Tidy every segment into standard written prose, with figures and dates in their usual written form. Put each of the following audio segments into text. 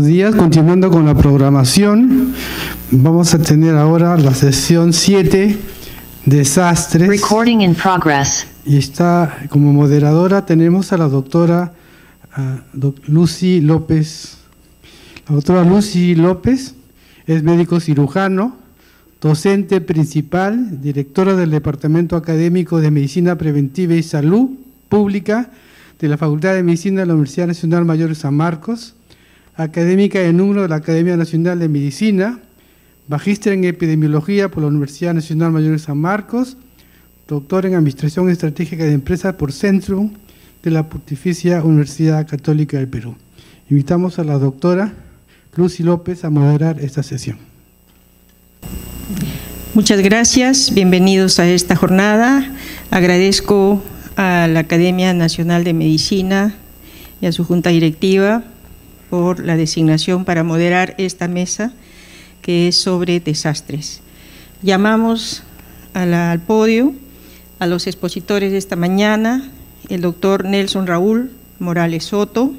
buenos días. Continuando con la programación, vamos a tener ahora la sesión 7, desastres. Recording in progress. Y está como moderadora tenemos a la doctora Lucy López. La doctora Lucy López es médico cirujano, docente principal, directora del Departamento Académico de Medicina Preventiva y Salud Pública de la Facultad de Medicina de la Universidad Nacional Mayor de San Marcos, académica de número de la Academia Nacional de Medicina, magíster en epidemiología por la Universidad Nacional Mayor de San Marcos, doctor en Administración Estratégica de Empresas por Centrum de la Pontificia Universidad Católica del Perú. Invitamos a la doctora Lucy López a moderar esta sesión. Muchas gracias, bienvenidos a esta jornada. Agradezco a la Academia Nacional de Medicina y a su Junta Directiva por la designación para moderar esta mesa que es sobre desastres. Llamamos al podio a los expositores de esta mañana, el doctor Nelson Raúl Morales Soto,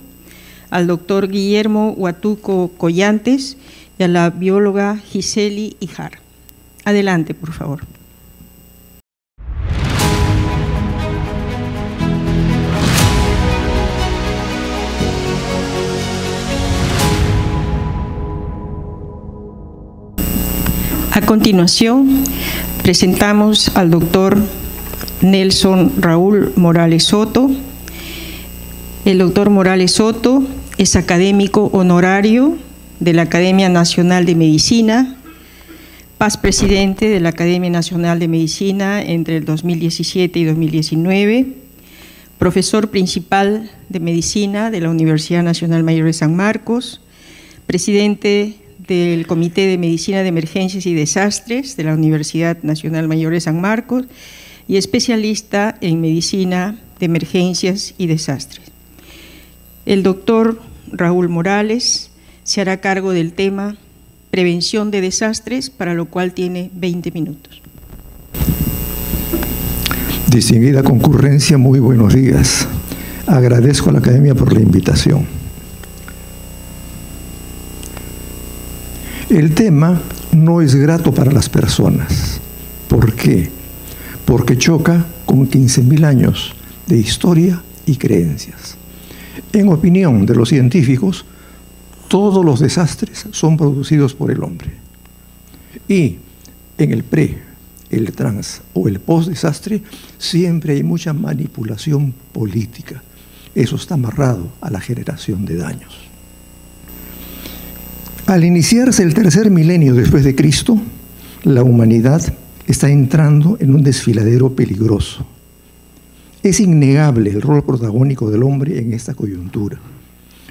al doctor Guillermo Huatuco Collantes y a la bióloga Giseli Ijar. Adelante, por favor. A continuación, presentamos al doctor Nelson Raúl Morales Soto. El doctor Morales Soto es académico honorario de la Academia Nacional de Medicina, paz presidente de la Academia Nacional de Medicina entre el 2017 y 2019, profesor principal de Medicina de la Universidad Nacional Mayor de San Marcos, presidente del Comité de Medicina de Emergencias y Desastres de la Universidad Nacional Mayor de San Marcos y especialista en Medicina de Emergencias y Desastres. El doctor Raúl Morales se hará cargo del tema prevención de desastres, para lo cual tiene 20 minutos. Distinguida concurrencia, muy buenos días. Agradezco a la Academia por la invitación. El tema no es grato para las personas. ¿Por qué? Porque choca con 15.000 años de historia y creencias. En opinión de los científicos, todos los desastres son producidos por el hombre. Y en el pre, el trans o el post-desastre siempre hay mucha manipulación política. Eso está amarrado a la generación de daños. Al iniciarse el tercer milenio después de Cristo, la humanidad está entrando en un desfiladero peligroso. Es innegable el rol protagónico del hombre en esta coyuntura.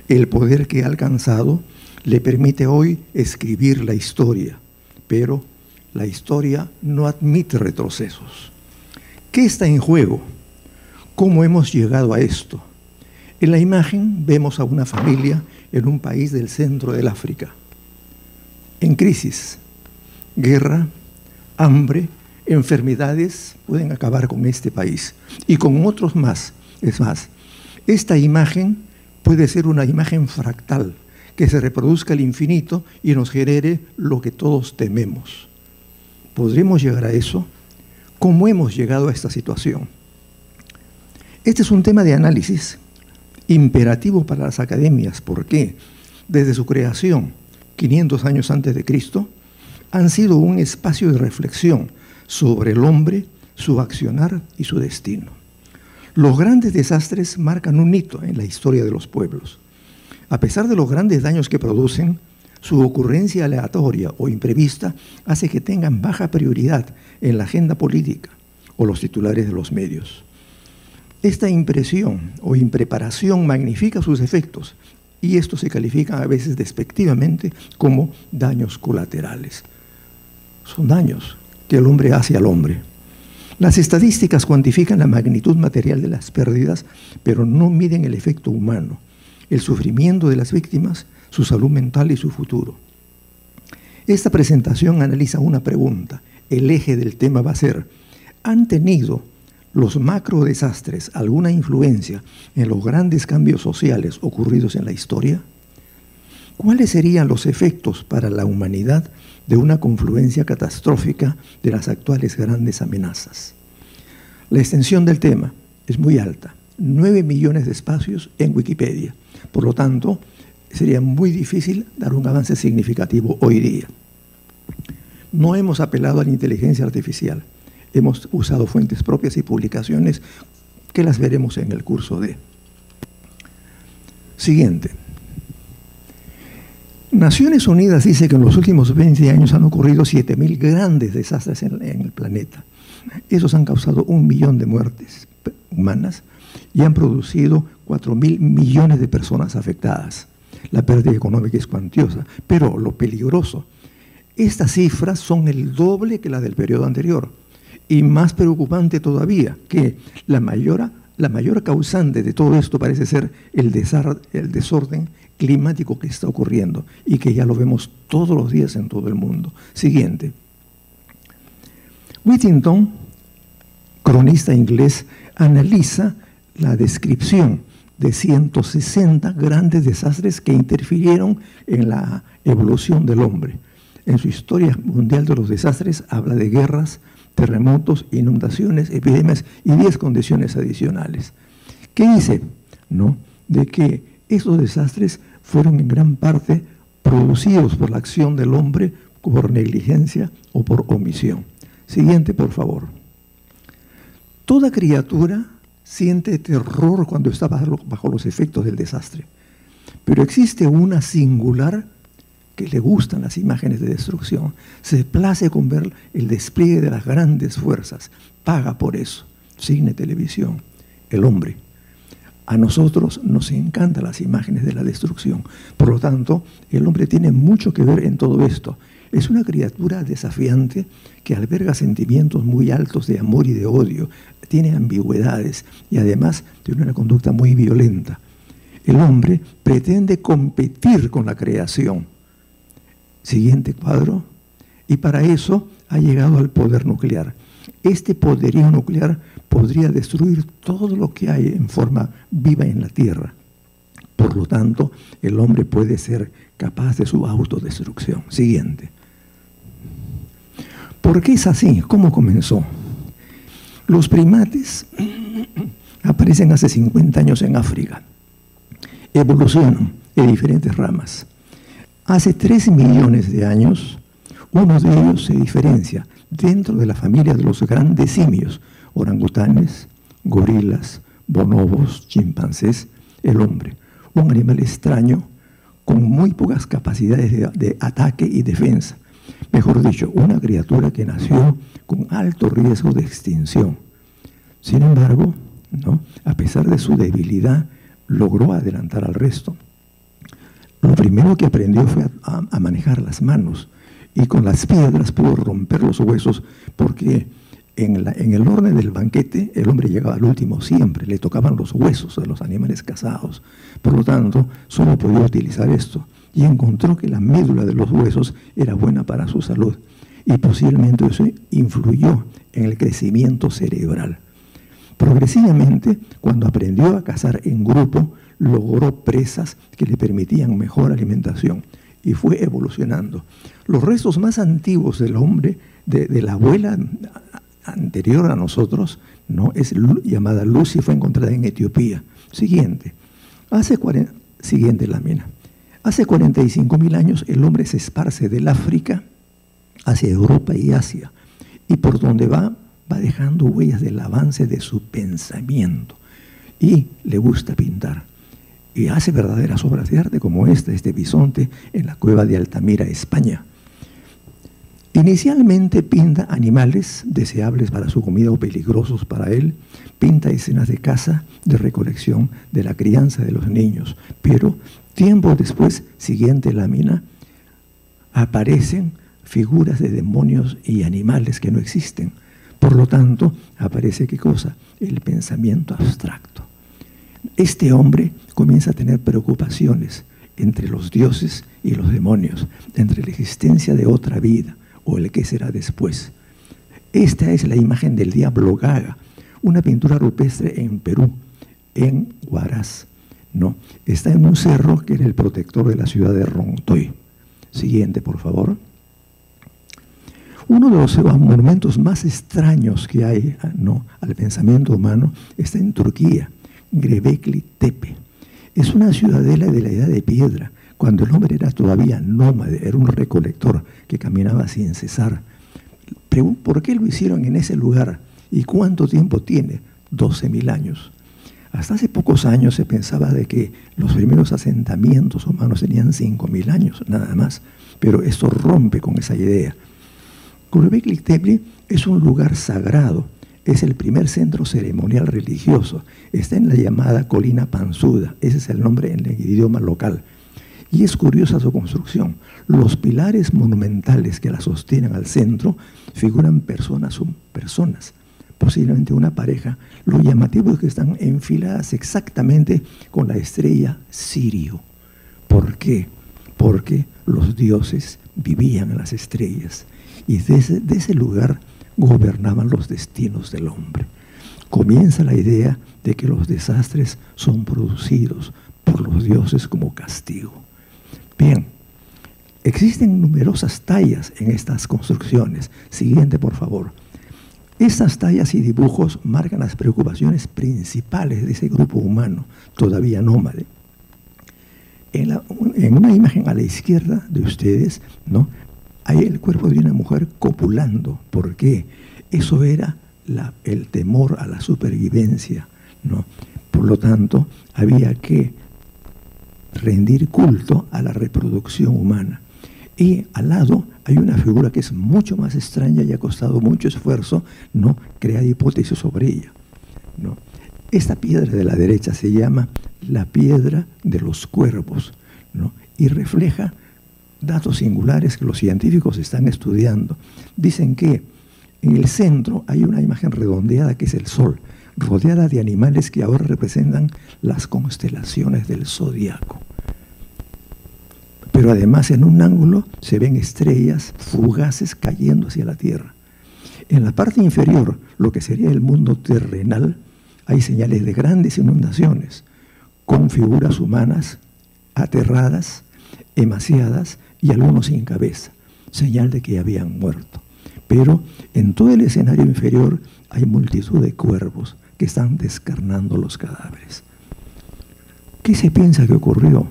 El poder que ha alcanzado le permite hoy escribir la historia, pero la historia no admite retrocesos. ¿Qué está en juego? ¿Cómo hemos llegado a esto? En la imagen vemos a una familia en un país del centro del África, en crisis. Guerra, hambre, enfermedades pueden acabar con este país y con otros más. Es más, esta imagen puede ser una imagen fractal que se reproduzca al infinito y nos genere lo que todos tememos. ¿Podremos llegar a eso? ¿Cómo hemos llegado a esta situación? Este es un tema de análisis imperativo para las academias. ¿Por qué? Desde su creación, 500 años antes de Cristo, han sido un espacio de reflexión sobre el hombre, su accionar y su destino. Los grandes desastres marcan un hito en la historia de los pueblos. A pesar de los grandes daños que producen, su ocurrencia aleatoria o imprevista hace que tengan baja prioridad en la agenda política o los titulares de los medios. Esta impresión o impreparación magnifica sus efectos y estos se califican a veces despectivamente como daños colaterales. Son daños que el hombre hace al hombre. Las estadísticas cuantifican la magnitud material de las pérdidas, pero no miden el efecto humano, el sufrimiento de las víctimas, su salud mental y su futuro. Esta presentación analiza una pregunta. El eje del tema va a ser: ¿han tenido los macrodesastres alguna influencia en los grandes cambios sociales ocurridos en la historia? ¿Cuáles serían los efectos para la humanidad de una confluencia catastrófica de las actuales grandes amenazas? La extensión del tema es muy alta, 9 millones de espacios en Wikipedia. Por lo tanto, sería muy difícil dar un avance significativo hoy día. No hemos apelado a la inteligencia artificial. Hemos usado fuentes propias y publicaciones que las veremos en el curso de. Siguiente. Naciones Unidas dice que en los últimos 20 años han ocurrido 7.000 grandes desastres en el planeta. Esos han causado 1 millón de muertes humanas y han producido 4.000 millones de personas afectadas. La pérdida económica es cuantiosa, pero lo peligroso, estas cifras son el doble que la del periodo anterior. Y más preocupante todavía, que la mayor causante de todo esto parece ser el desorden climático que está ocurriendo y que ya lo vemos todos los días en todo el mundo. Siguiente. Whittington, cronista inglés, analiza la descripción de 160 grandes desastres que interfirieron en la evolución del hombre. En su historia mundial de los desastres habla de guerras, terremotos, inundaciones, epidemias y 10 condiciones adicionales. ¿Qué dice? ¿No? De que esos desastres fueron en gran parte producidos por la acción del hombre, por negligencia o por omisión. Siguiente, por favor. Toda criatura siente terror cuando está bajo los efectos del desastre, pero existe una singular que le gustan las imágenes de destrucción, se place con ver el despliegue de las grandes fuerzas, paga por eso. Cine, televisión, el hombre. A nosotros nos encantan las imágenes de la destrucción. Por lo tanto, el hombre tiene mucho que ver en todo esto. Es una criatura desafiante que alberga sentimientos muy altos de amor y de odio, tiene ambigüedades y además tiene una conducta muy violenta. El hombre pretende competir con la creación. Siguiente cuadro. Y para eso ha llegado al poder nuclear. Este poderío nuclear podría destruir todo lo que hay en forma viva en la Tierra. Por lo tanto, el hombre puede ser capaz de su autodestrucción. Siguiente. ¿Por qué es así? ¿Cómo comenzó? Los primates aparecen hace 50 años en África. Evolucionan en diferentes ramas. Hace 3 millones de años, uno de ellos se diferencia dentro de la familia de los grandes simios, orangutanes, gorilas, bonobos, chimpancés, el hombre. Un animal extraño con muy pocas capacidades de ataque y defensa. Mejor dicho, una criatura que nació con alto riesgo de extinción. Sin embargo, ¿no?, a pesar de su debilidad, logró adelantar al resto. Lo primero que aprendió fue a manejar las manos y con las piedras pudo romper los huesos porque en el orden del banquete el hombre llegaba al último siempre, le tocaban los huesos de los animales cazados. Por lo tanto, solo podía utilizar esto y encontró que la médula de los huesos era buena para su salud y posiblemente eso influyó en el crecimiento cerebral. Progresivamente, cuando aprendió a cazar en grupo, logró presas que le permitían mejor alimentación y fue evolucionando. Los restos más antiguos del hombre, de la abuela anterior a nosotros, ¿no?, es llamada Lucy, fue encontrada en Etiopía. Siguiente. Siguiente lámina. Hace 45.000 años el hombre se esparce del África hacia Europa y Asia y por donde va dejando huellas del avance de su pensamiento y le gusta pintar. Y hace verdaderas obras de arte como este bisonte en la cueva de Altamira, España. Inicialmente pinta animales deseables para su comida o peligrosos para él, pinta escenas de caza, de recolección, de la crianza de los niños, pero tiempo después, siguiente lámina, aparecen figuras de demonios y animales que no existen. Por lo tanto, aparece ¿qué cosa? El pensamiento abstracto. Este hombre comienza a tener preocupaciones entre los dioses y los demonios, entre la existencia de otra vida o el que será después. Esta es la imagen del diablo Gaga, una pintura rupestre en Perú, en Huaraz. ¿no? Está en un cerro que era el protector de la ciudad de Rontoy. Siguiente, por favor. Uno de los monumentos más extraños que hay, ¿no?, al pensamiento humano está en Turquía, Göbekli Tepe. Es una ciudadela de la Edad de Piedra, cuando el hombre era todavía nómade, era un recolector que caminaba sin cesar. ¿Por qué lo hicieron en ese lugar? ¿Y cuánto tiempo tiene? 12.000 años. Hasta hace pocos años se pensaba de que los primeros asentamientos humanos tenían 5.000 años, nada más. Pero esto rompe con esa idea. Göbekli Tepe es un lugar sagrado, es el primer centro ceremonial religioso, está en la llamada Colina Panzuda, ese es el nombre en el idioma local. Y es curiosa su construcción. Los pilares monumentales que la sostienen al centro figuran personas, posiblemente una pareja. Lo llamativo es que están enfiladas exactamente con la estrella Sirio. ¿Por qué? Porque los dioses vivían en las estrellas y de ese lugar gobernaban los destinos del hombre. Comienza la idea de que los desastres son producidos por los dioses como castigo. Bien, existen numerosas tallas en estas construcciones. Siguiente, por favor. Estas tallas y dibujos marcan las preocupaciones principales de ese grupo humano, todavía nómade. En una imagen a la izquierda de ustedes, ¿no?, hay el cuerpo de una mujer copulando. ¿Por qué? Eso era el temor a la supervivencia, ¿no? Por lo tanto, había que rendir culto a la reproducción humana. Y al lado hay una figura que es mucho más extraña y ha costado mucho esfuerzo, ¿no?, crear hipótesis sobre ella, ¿no? Esta piedra de la derecha se llama la piedra de los cuervos, ¿no?, y refleja datos singulares que los científicos están estudiando. Dicen que en el centro hay una imagen redondeada que es el Sol, rodeada de animales que ahora representan las constelaciones del zodiaco. Pero además en un ángulo se ven estrellas fugaces cayendo hacia la Tierra. En la parte inferior, lo que sería el mundo terrenal, hay señales de grandes inundaciones, con figuras humanas aterradas, emaciadas y algunos sin cabeza, señal de que habían muerto. Pero en todo el escenario inferior hay multitud de cuervos que están descarnando los cadáveres. ¿Qué se piensa que ocurrió?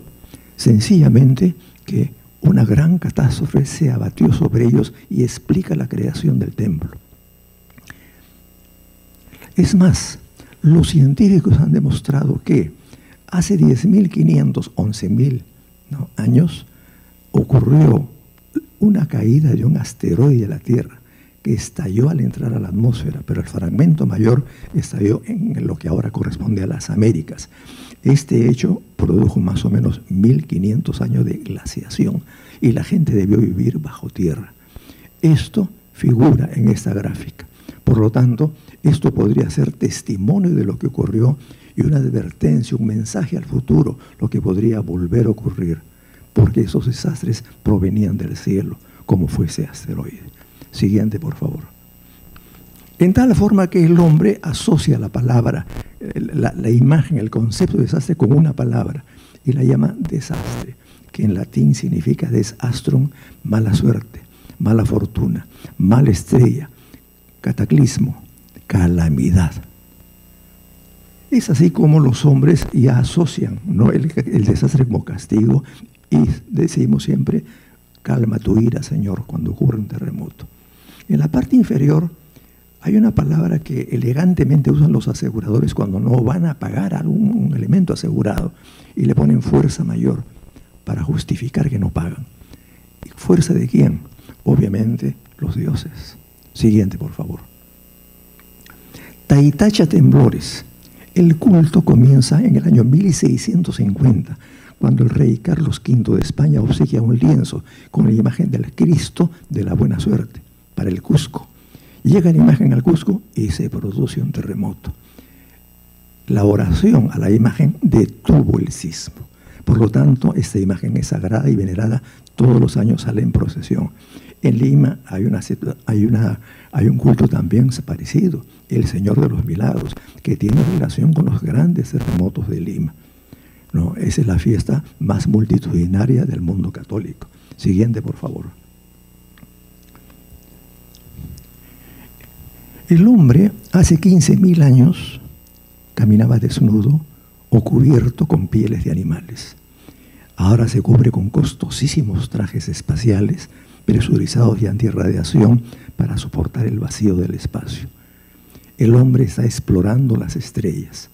Sencillamente que una gran catástrofe se abatió sobre ellos y explica la creación del templo. Es más, los científicos han demostrado que hace 10.500, 11.000, ¿no?, años ocurrió una caída de un asteroide a la Tierra que estalló al entrar a la atmósfera, pero el fragmento mayor estalló en lo que ahora corresponde a las Américas. Este hecho produjo más o menos 1.500 años de glaciación y la gente debió vivir bajo tierra. Esto figura en esta gráfica. Por lo tanto, esto podría ser testimonio de lo que ocurrió y una advertencia, un mensaje al futuro, lo que podría volver a ocurrir, porque esos desastres provenían del cielo, como fue ese asteroide. Siguiente, por favor. En tal forma que el hombre asocia la palabra, la imagen, el concepto de desastre con una palabra y la llama desastre, que en latín significa desastrum, mala suerte, mala fortuna, mala estrella, cataclismo, calamidad. Es así como los hombres ya asocian, ¿no?, el desastre como castigo y decimos siempre, calma tu ira, Señor, cuando ocurre un terremoto. En la parte inferior hay una palabra que elegantemente usan los aseguradores cuando no van a pagar algún elemento asegurado y le ponen fuerza mayor para justificar que no pagan. ¿Fuerza de quién? Obviamente los dioses. Siguiente, por favor. Taitacha temblores. El culto comienza en el año 1650, cuando el rey Carlos V de España obsequia un lienzo con la imagen del Cristo de la buena suerte para el Cusco. Llega la imagen al Cusco y se produce un terremoto. La oración a la imagen detuvo el sismo. Por lo tanto, esta imagen es sagrada y venerada. Todos los años sale en procesión. En Lima hay un culto también parecido, el Señor de los Milagros, que tiene relación con los grandes terremotos de Lima. ¿no? Esa es la fiesta más multitudinaria del mundo católico. Siguiente, por favor. El hombre hace 15.000 años caminaba desnudo o cubierto con pieles de animales. Ahora se cubre con costosísimos trajes espaciales presurizados y antirradiación para soportar el vacío del espacio. El hombre está explorando las estrellas,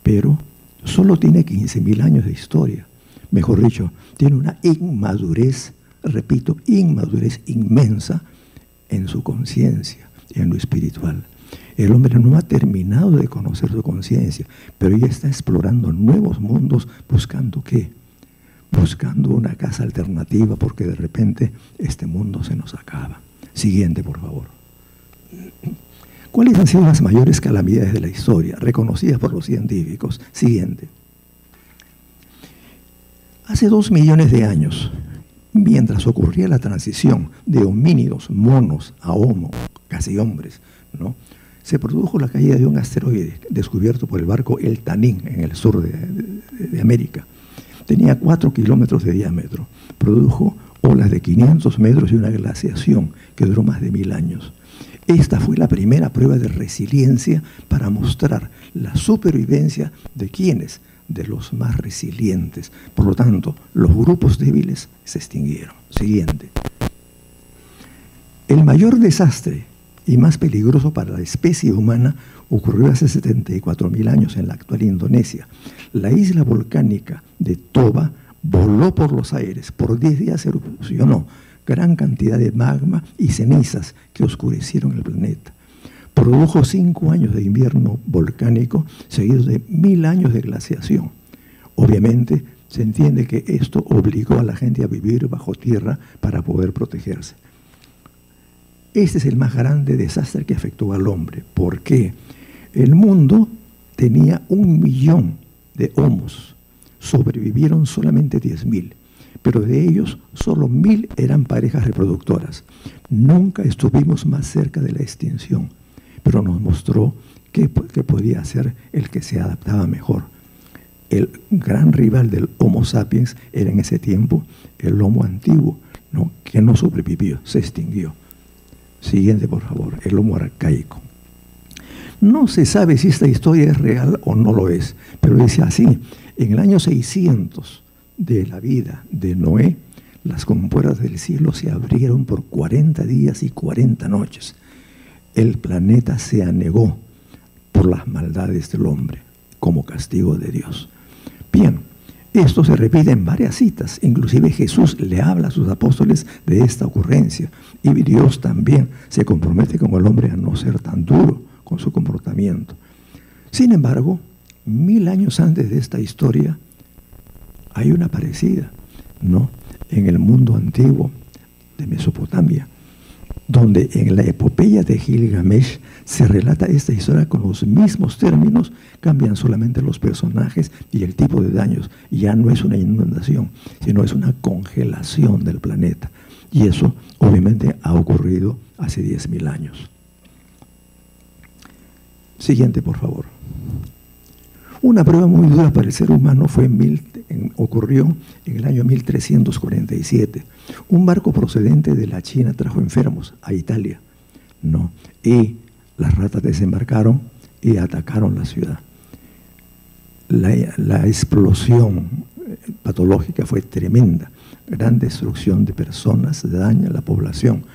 pero solo tiene 15.000 años de historia. Mejor dicho, tiene una inmadurez, repito, inmadurez inmensa en su conciencia, en lo espiritual. El hombre no ha terminado de conocer su conciencia, pero ya está explorando nuevos mundos, buscando ¿qué? Buscando una casa alternativa, porque de repente este mundo se nos acaba. Siguiente, por favor. ¿Cuáles han sido las mayores calamidades de la historia, reconocidas por los científicos? Siguiente. Hace 2 millones de años, mientras ocurría la transición de homínidos, monos, a homo, casi hombres, ¿no?, se produjo la caída de un asteroide descubierto por el barco El Tanin en el sur de América. Tenía 4 kilómetros de diámetro, produjo olas de 500 metros y una glaciación que duró más de 1000 años. Esta fue la primera prueba de resiliencia para mostrar la supervivencia de ¿quiénes? De los más resilientes. Por lo tanto, los grupos débiles se extinguieron. Siguiente. El mayor desastre y más peligroso para la especie humana ocurrió hace 74.000 años en la actual Indonesia. La isla volcánica de Toba voló por los aires, por 10 días erupcionó gran cantidad de magma y cenizas que oscurecieron el planeta. Produjo 5 años de invierno volcánico seguidos de 1000 años de glaciación. Obviamente se entiende que esto obligó a la gente a vivir bajo tierra para poder protegerse. Este es el más grande desastre que afectó al hombre. ¿Por qué? El mundo tenía 1 millón de homos. Sobrevivieron solamente 10.000. Pero de ellos, solo 1000 eran parejas reproductoras. Nunca estuvimos más cerca de la extinción, pero nos mostró que podía ser el que se adaptaba mejor. El gran rival del Homo sapiens era en ese tiempo el Homo antiguo, ¿no?, que no sobrevivió, se extinguió. Siguiente, por favor, el Homo arcaico. No se sabe si esta historia es real o no lo es, pero dice así: en el año 600 de la vida de Noé, las compuertas del cielo se abrieron por 40 días y 40 noches. El planeta se anegó por las maldades del hombre, como castigo de Dios. Bien, esto se repite en varias citas, inclusive Jesús le habla a sus apóstoles de esta ocurrencia, y Dios también se compromete con el hombre a no ser tan duro con su comportamiento. Sin embargo, 1000 años antes de esta historia, hay una parecida, ¿no?, en el mundo antiguo de Mesopotamia, donde en la epopeya de Gilgamesh se relata esta historia con los mismos términos, cambian solamente los personajes y el tipo de daños. Ya no es una inundación, sino es una congelación del planeta. Y eso obviamente ha ocurrido hace 10.000 años. Siguiente, por favor. Una prueba muy dura para el ser humano ocurrió en el año 1347. Un barco procedente de la China trajo enfermos a Italia, ¿no?, y las ratas desembarcaron y atacaron la ciudad. La explosión patológica fue tremenda, gran destrucción de personas, daño a la población.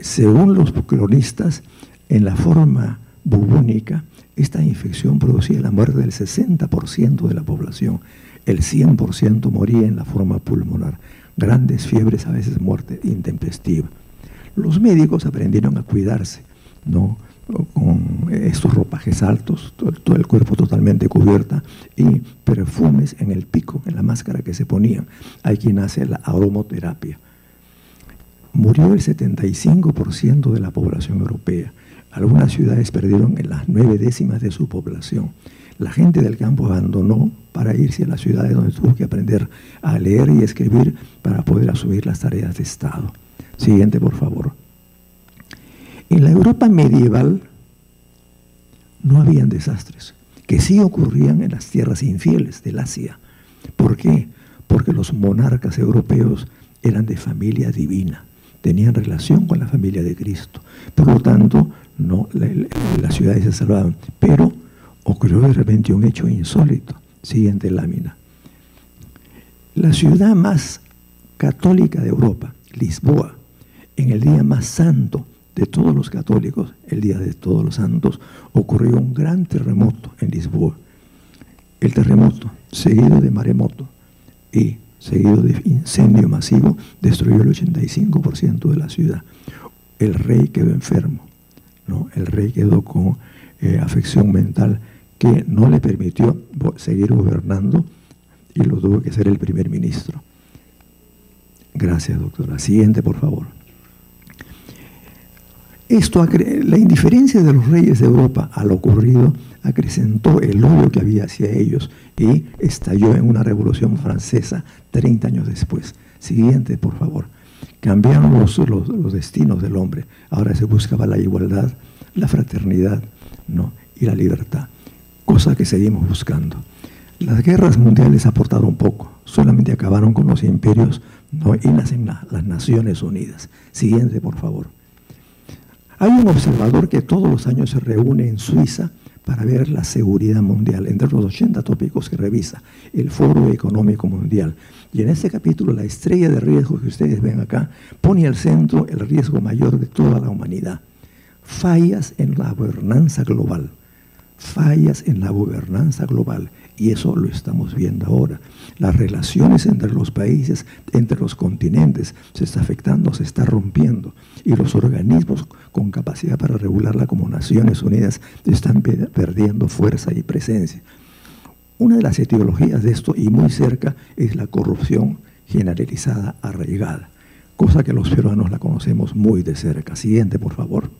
Según los cronistas, en la forma bubónica, esta infección producía la muerte del 60% de la población. El 100% moría en la forma pulmonar. Grandes fiebres, a veces muerte intempestiva. Los médicos aprendieron a cuidarse, ¿no?, con estos ropajes altos, todo el cuerpo totalmente cubierta, y perfumes en el pico, en la máscara que se ponían. Hay quien hace la aromoterapia. Murió el 75% de la población europea. Algunas ciudades perdieron en las 9/10 de su población. La gente del campo abandonó para irse a las ciudades donde tuvo que aprender a leer y escribir para poder asumir las tareas de Estado. Siguiente, por favor. En la Europa medieval no habían desastres. que sí ocurrían en las tierras infieles del Asia. ¿Por qué? Porque los monarcas europeos eran de familia divina, tenían relación con la familia de Cristo. Por lo tanto, no, las ciudades se salvaban. Pero ocurrió de repente un hecho insólito. Siguiente lámina. La ciudad más católica de Europa, Lisboa, en el día más santo de todos los católicos, el Día de Todos los Santos, ocurrió un gran terremoto en Lisboa. El terremoto, seguido de maremoto y seguido de incendio masivo, destruyó el 85% de la ciudad. El rey quedó enfermo, ¿no? El rey quedó con afección mental que no le permitió seguir gobernando y lo tuvo que ser el primer ministro. Gracias, doctora. Siguiente, por favor. La indiferencia de los reyes de Europa a lo ocurrido acrecentó el odio que había hacia ellos y estalló en una revolución francesa 30 años después. Siguiente, por favor. Cambiaron los destinos del hombre. Ahora se buscaba la igualdad, la fraternidad, ¿no? Y la libertad, cosa que seguimos buscando. Las guerras mundiales aportaron poco, solamente acabaron con los imperios, ¿no? Y nacen las Naciones Unidas. Siguiente, por favor. Hay un observador que todos los años se reúne en Suiza para ver la seguridad mundial, entre los 80 tópicos que revisa el Foro Económico Mundial. Y en este capítulo, la estrella de riesgo que ustedes ven acá, pone al centro el riesgo mayor de toda la humanidad. Fallas en la gobernanza global. Fallas en la gobernanza global. Y eso lo estamos viendo ahora. Las relaciones entre los países, entre los continentes, se está afectando, se está rompiendo. Y los organismos con capacidad para regularla como Naciones Unidas están perdiendo fuerza y presencia. Una de las etiologías de esto, y muy cerca, es la corrupción generalizada, arraigada. Cosa que los peruanos la conocemos muy de cerca. Siguiente, por favor.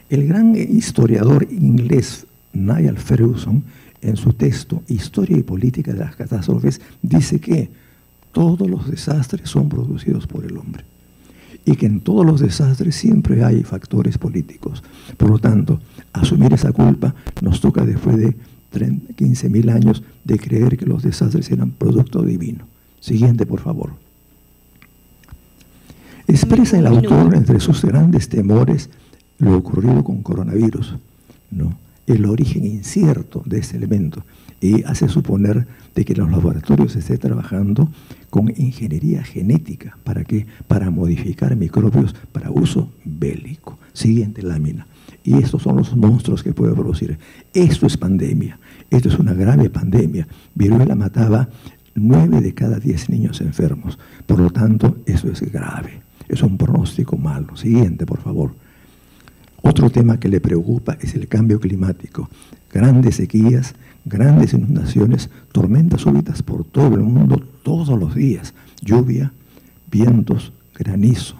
El gran historiador inglés Niall Ferguson, en su texto Historia y Política de las Catástrofes, dice que todos los desastres son producidos por el hombre y que en todos los desastres siempre hay factores políticos. Por lo tanto, asumir esa culpa nos toca después de 15.000 años de creer que los desastres eran producto divino. Siguiente, por favor. Expresa el autor entre sus grandes temores lo ocurrido con coronavirus, ¿no? El origen incierto de ese elemento, y hace suponer de que en los laboratorios se esté trabajando con ingeniería genética. ¿Para qué? Para modificar microbios para uso bélico. Siguiente lámina. Y estos son los monstruos que puede producir. Esto es pandemia. Esto es una grave pandemia. Viruela mataba 9 de cada 10 niños enfermos. Por lo tanto, eso es grave. Es un pronóstico malo. Siguiente, por favor. Otro tema que le preocupa es el cambio climático. Grandes sequías, grandes inundaciones, tormentas súbitas por todo el mundo todos los días. Lluvia, vientos, granizo.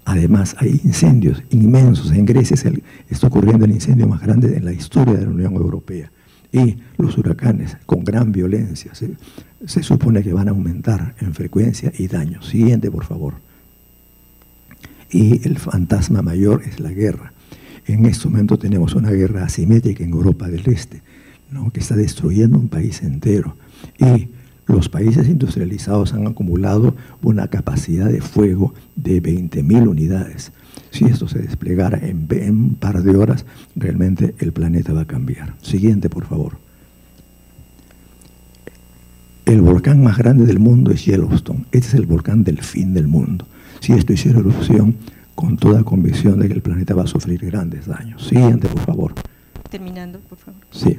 Además, hay incendios inmensos. En Grecia está ocurriendo el incendio más grande en la historia de la Unión Europea. Y los huracanes, con gran violencia, se supone que van a aumentar en frecuencia y daño. Siguiente, por favor. Y el fantasma mayor es la guerra. En este momento tenemos una guerra asimétrica en Europa del Este, ¿no? Que está destruyendo un país entero. Y los países industrializados han acumulado una capacidad de fuego de 20.000 unidades. Si esto se desplegara en un par de horas, realmente el planeta va a cambiar. Siguiente, por favor. El volcán más grande del mundo es Yellowstone. Este es el volcán del fin del mundo. Si esto hiciera erupción, con toda convicción de que el planeta va a sufrir grandes daños. Siguiente, por favor. Terminando, por favor. Sí.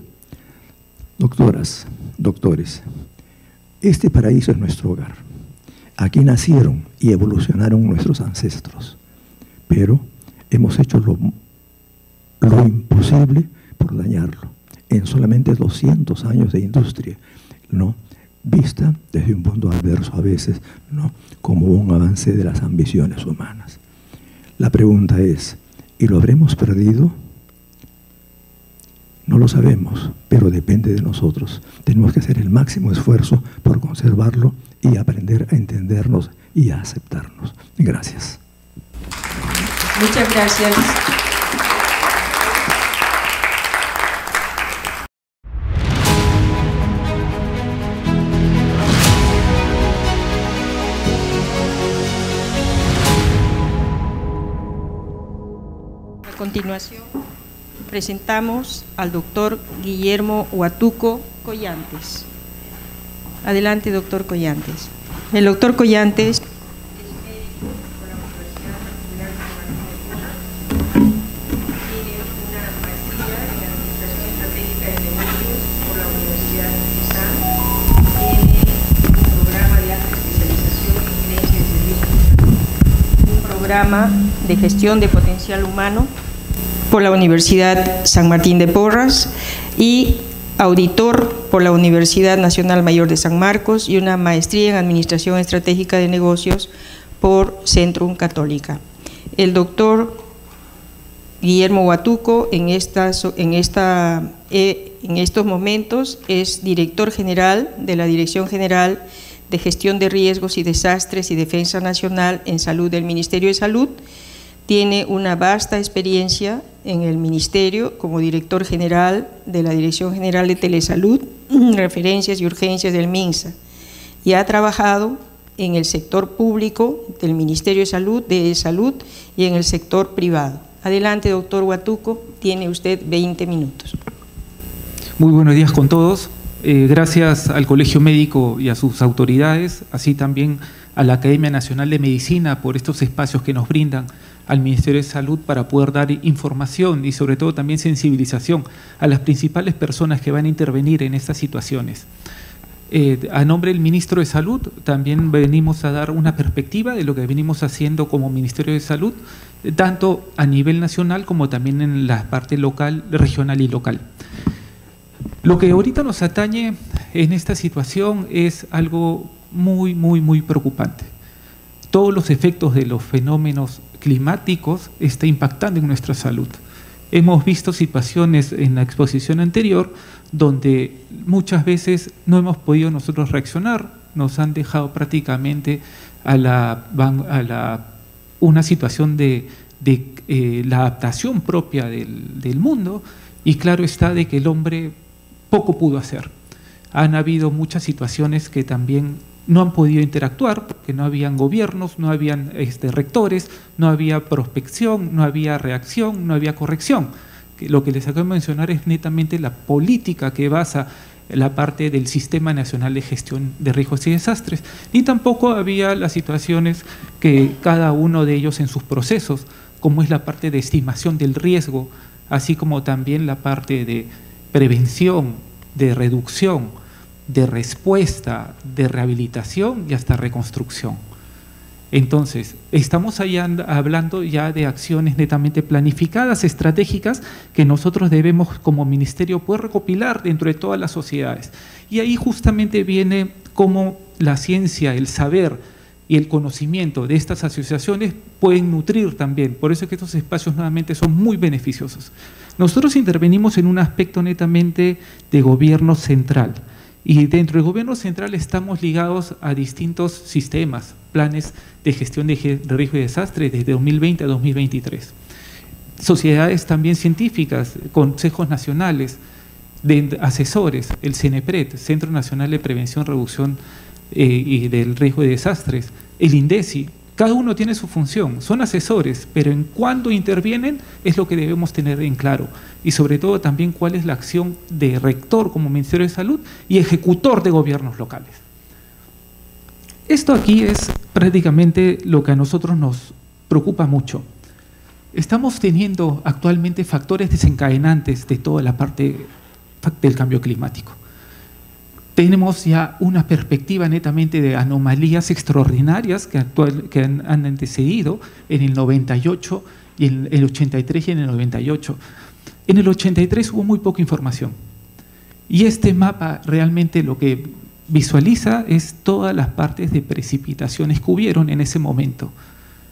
Doctoras, doctores, este paraíso es nuestro hogar. Aquí nacieron y evolucionaron nuestros ancestros. Pero hemos hecho lo imposible por dañarlo. En solamente 200 años de industria, ¿no? Vista desde un punto adverso a veces, ¿no? Como un avance de las ambiciones humanas. La pregunta es, ¿y lo habremos perdido? No lo sabemos, pero depende de nosotros. Tenemos que hacer el máximo esfuerzo por conservarlo y aprender a entendernos y a aceptarnos. Gracias. Muchas gracias. continuación, presentamos al doctor Guillermo Huatuco Collantes. Adelante, doctor Collantes. El doctor Collantes programa de gestión de potencial humano por la Universidad San Martín de Porras y auditor por la Universidad Nacional Mayor de San Marcos y una maestría en Administración Estratégica de Negocios por Centrum Católica. El doctor Guillermo Huatuco en estos momentos es director general de la Dirección General de Gestión de Riesgos y Desastres y Defensa Nacional en Salud del Ministerio de Salud. Tiene una vasta experiencia en el Ministerio como director general de la Dirección General de Telesalud, Referencias y Urgencias del MINSA, y ha trabajado en el sector público del Ministerio de Salud y en el sector privado. Adelante, doctor Huatuco, tiene usted 20 minutos. Muy buenos días con todos. Gracias al Colegio Médico y a sus autoridades, así también a la Academia Nacional de Medicina por estos espacios que nos brindan al Ministerio de Salud para poder dar información y sobre todo también sensibilización a las principales personas que van a intervenir en estas situaciones. A nombre del Ministro de Salud también venimos a dar una perspectiva de lo que venimos haciendo como Ministerio de Salud, tanto a nivel nacional como también en la parte local, regional y local. Lo que ahorita nos atañe en esta situación es algo muy preocupante. Todos los efectos de los fenómenos climáticos están impactando en nuestra salud. Hemos visto situaciones en la exposición anterior donde muchas veces no hemos podido nosotros reaccionar, nos han dejado prácticamente a una situación de la adaptación propia del mundo, y claro está de que el hombre poco pudo hacer. Han habido muchas situaciones que también no han podido interactuar porque no habían gobiernos, no habían rectores, no había prospección, no había reacción, no había corrección. Lo que les acabo de mencionar es netamente la política que basa la parte del Sistema Nacional de Gestión de Riesgos y Desastres, ni tampoco había las situaciones que cada uno de ellos en sus procesos, como es la parte de estimación del riesgo, así como también la parte de prevención, de reducción, de respuesta, de rehabilitación y hasta reconstrucción. Entonces, estamos allá hablando ya de acciones netamente planificadas, estratégicas, que nosotros debemos como ministerio poder recopilar dentro de todas las sociedades. Y ahí justamente viene cómo la ciencia, el saber y el conocimiento de estas asociaciones pueden nutrir también. Por eso es que estos espacios nuevamente son muy beneficiosos. Nosotros intervenimos en un aspecto netamente de gobierno central. Y dentro del gobierno central estamos ligados a distintos sistemas, planes de gestión de riesgo y desastre desde 2020 a 2023. Sociedades también científicas, consejos nacionales de asesores, el CENEPRED, Centro Nacional de Prevención, Reducción y del Riesgo de Desastres, el INDECI, cada uno tiene su función, son asesores, pero en cuándo intervienen es lo que debemos tener en claro, y sobre todo también cuál es la acción de rector como Ministerio de Salud y ejecutor de gobiernos locales. Esto aquí es prácticamente lo que a nosotros nos preocupa mucho. Estamos teniendo actualmente factores desencadenantes de toda la parte del cambio climático. Tenemos ya una perspectiva netamente de anomalías extraordinarias que han antecedido en el 98, y en el 83 y en el 98. En el 83 hubo muy poca información. Y este mapa realmente lo que visualiza es todas las partes de precipitaciones que hubieron en ese momento.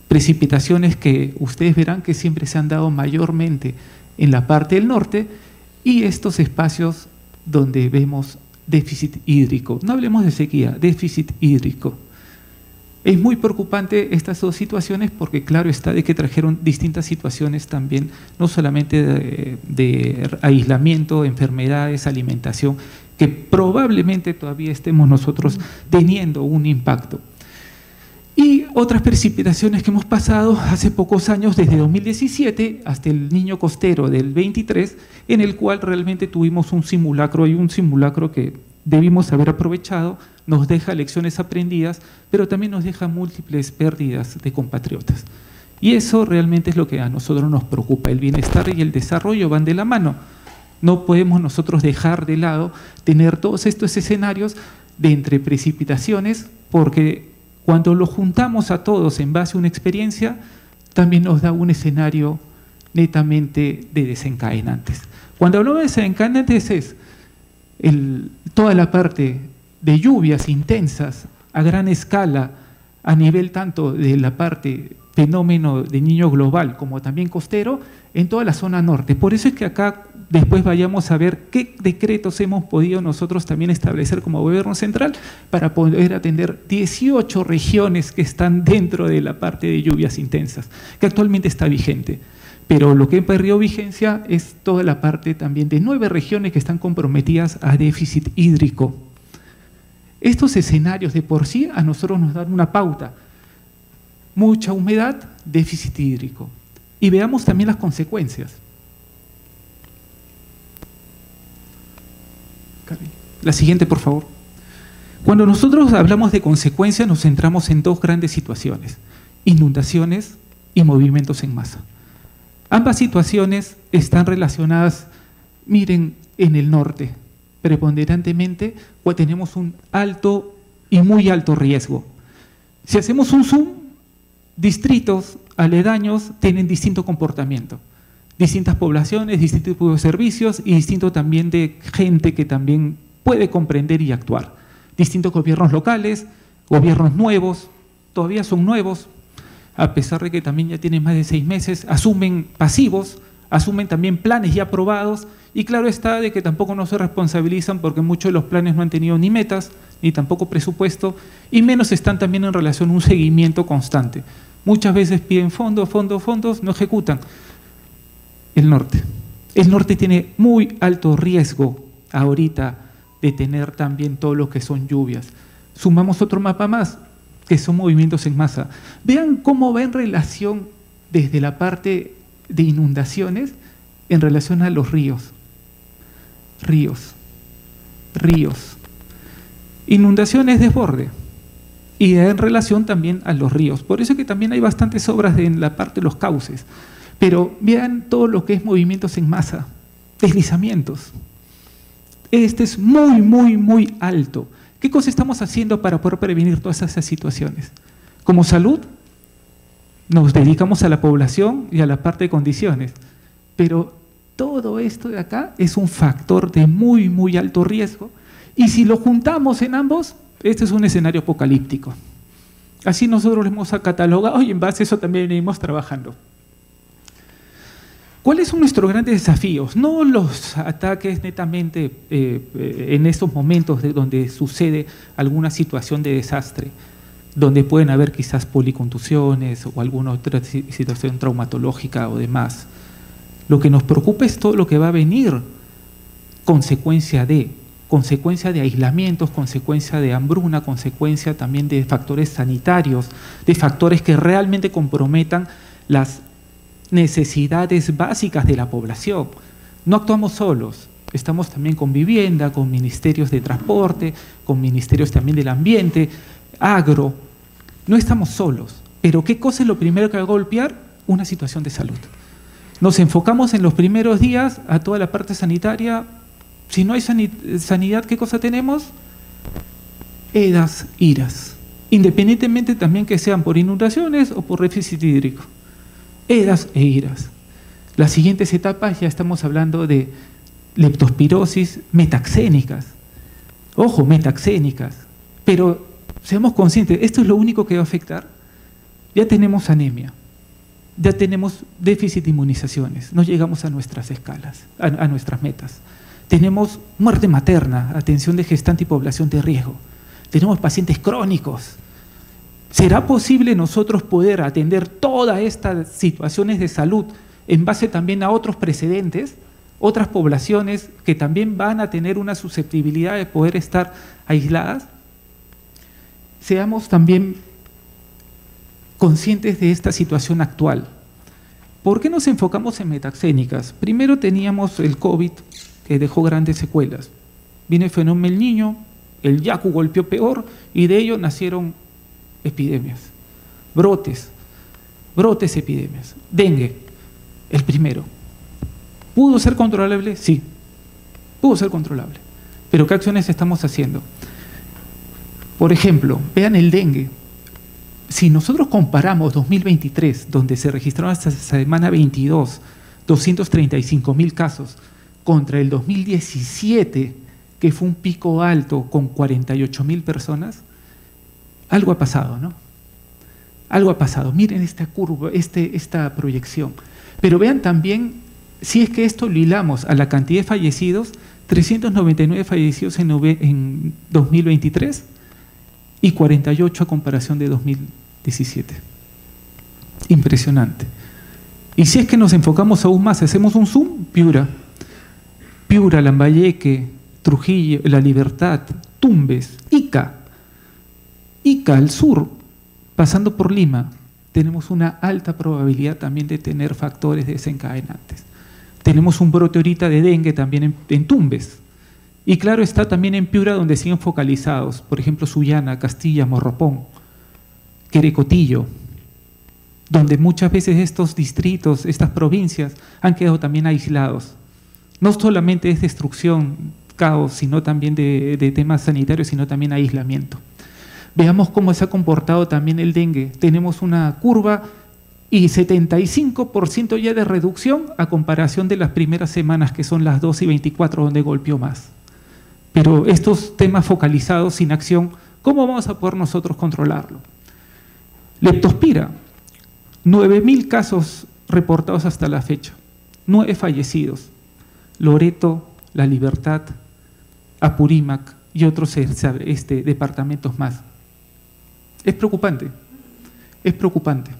Precipitaciones que ustedes verán que siempre se han dado mayormente en la parte del norte, y estos espacios donde vemos déficit hídrico. No hablemos de sequía, déficit hídrico. Es muy preocupante estas dos situaciones porque claro está de que trajeron distintas situaciones también, no solamente de aislamiento, enfermedades, alimentación, que probablemente todavía estemos nosotros teniendo un impacto. Y otras precipitaciones que hemos pasado hace pocos años, desde 2017 hasta el Niño Costero del 23, en el cual realmente tuvimos un simulacro, y un simulacro que debimos haber aprovechado, nos deja lecciones aprendidas, pero también nos deja múltiples pérdidas de compatriotas. Y eso realmente es lo que a nosotros nos preocupa. El bienestar y el desarrollo van de la mano. No podemos nosotros dejar de lado tener todos estos escenarios de entre precipitaciones, porque cuando lo juntamos a todos en base a una experiencia, también nos da un escenario netamente de desencadenantes. Cuando hablamos de desencadenantes es toda la parte de lluvias intensas a gran escala, a nivel tanto de la parte fenómeno de Niño global como también costero, en toda la zona norte. Por eso es que acá después vayamos a ver qué decretos hemos podido nosotros también establecer como gobierno central para poder atender 18 regiones que están dentro de la parte de lluvias intensas, que actualmente está vigente. Pero lo que perdió vigencia es toda la parte también de 9 regiones que están comprometidas a déficit hídrico. Estos escenarios de por sí a nosotros nos dan una pauta. Mucha humedad, déficit hídrico. Y veamos también las consecuencias. La siguiente, por favor. Cuando nosotros hablamos de consecuencias, nos centramos en dos grandes situaciones: inundaciones y movimientos en masa. Ambas situaciones están relacionadas, miren, en el norte, preponderantemente, tenemos un alto y muy alto riesgo. Si hacemos un zoom, distritos aledaños tienen distinto comportamiento, distintas poblaciones, distintos tipos de servicios y distinto también de gente que también puede comprender y actuar. Distintos gobiernos locales, gobiernos nuevos, todavía son nuevos, a pesar de que también ya tienen más de 6 meses, asumen pasivos, asumen también planes ya aprobados, y claro está de que tampoco no se responsabilizan porque muchos de los planes no han tenido ni metas, ni tampoco presupuesto, y menos están también en relación a un seguimiento constante. Muchas veces piden fondos, no ejecutan. El norte tiene muy alto riesgo ahorita de tener también todo lo que son lluvias. Sumamos otro mapa más, que son movimientos en masa. Vean cómo va en relación desde la parte de inundaciones en relación a los ríos. Ríos. Inundaciones desborde y en relación también a los ríos. Por eso es que también hay bastantes obras en la parte de los cauces. Pero vean todo lo que es movimientos en masa, deslizamientos. Este es muy alto. ¿Qué cosa estamos haciendo para poder prevenir todas esas situaciones? Como salud, nos dedicamos a la población y a la parte de condiciones, pero todo esto de acá es un factor de muy alto riesgo, y si lo juntamos en ambos, este es un escenario apocalíptico. Así nosotros lo hemos catalogado y en base a eso también venimos trabajando. ¿Cuáles son nuestros grandes desafíos? No los ataques netamente en estos momentos donde sucede alguna situación de desastre, donde pueden haber quizás policontusiones o alguna otra situación traumatológica o demás. Lo que nos preocupa es todo lo que va a venir consecuencia de aislamientos, consecuencia de hambruna, consecuencia también de factores sanitarios, de factores que realmente comprometan las necesidades básicas de la población. No actuamos solos, estamos también con vivienda, con ministerios de transporte, con ministerios también del ambiente, agro. No estamos solos, pero ¿qué cosa es lo primero que va a golpear? Una situación de salud. Nos enfocamos en los primeros días a toda la parte sanitaria. Si no hay sanidad, ¿qué cosa tenemos? Edas, iras, independientemente también que sean por inundaciones o por déficit hídrico. Edas e iras. Las siguientes etapas ya estamos hablando de leptospirosis metaxénicas. Ojo, metaxénicas. Pero seamos conscientes, ¿esto es lo único que va a afectar? Ya tenemos anemia, ya tenemos déficit de inmunizaciones, no llegamos a nuestras escalas, a nuestras metas. Tenemos muerte materna, atención de gestante y población de riesgo. Tenemos pacientes crónicos. ¿Será posible nosotros poder atender todas estas situaciones de salud en base también a otros precedentes, otras poblaciones que también van a tener una susceptibilidad de poder estar aisladas? Seamos también conscientes de esta situación actual. ¿Por qué nos enfocamos en metaxénicas? Primero teníamos el COVID, que dejó grandes secuelas. Vino el fenómeno del Niño, el Yaku golpeó peor y de ello nacieron epidemias, brotes, epidemias. Dengue, el primero. ¿Pudo ser controlable? Sí, pudo ser controlable. Pero ¿qué acciones estamos haciendo? Por ejemplo, vean el dengue. Si nosotros comparamos 2023, donde se registraron hasta semana 22, 235.000 casos, contra el 2017, que fue un pico alto con 48.000 personas, algo ha pasado, ¿no? Algo ha pasado. Miren esta curva, esta proyección. Pero vean también, si es que esto lo hilamos a la cantidad de fallecidos, 399 fallecidos en 2023 y 48 a comparación de 2017. Impresionante. Y si es que nos enfocamos aún más, hacemos un zoom, Piura, Lambayeque, Trujillo, La Libertad, Tumbes, Ica al sur, pasando por Lima, tenemos una alta probabilidad también de tener factores desencadenantes. Tenemos un brote ahorita de dengue también en Tumbes. Y claro está también en Piura, donde siguen focalizados, por ejemplo, Sullana, Castilla, Morropón, Querecotillo, donde muchas veces estos distritos, estas provincias, han quedado también aislados. No solamente es destrucción, caos, sino también de temas sanitarios, sino también aislamiento. Veamos cómo se ha comportado también el dengue. Tenemos una curva y 75% ya de reducción a comparación de las primeras semanas, que son las 2 y 24, donde golpeó más. Pero estos temas focalizados sin acción, ¿cómo vamos a poder nosotros controlarlo? Leptospira, 9.000 casos reportados hasta la fecha, 9 fallecidos. Loreto, La Libertad, Apurímac y otros departamentos más. Es preocupante, es preocupante.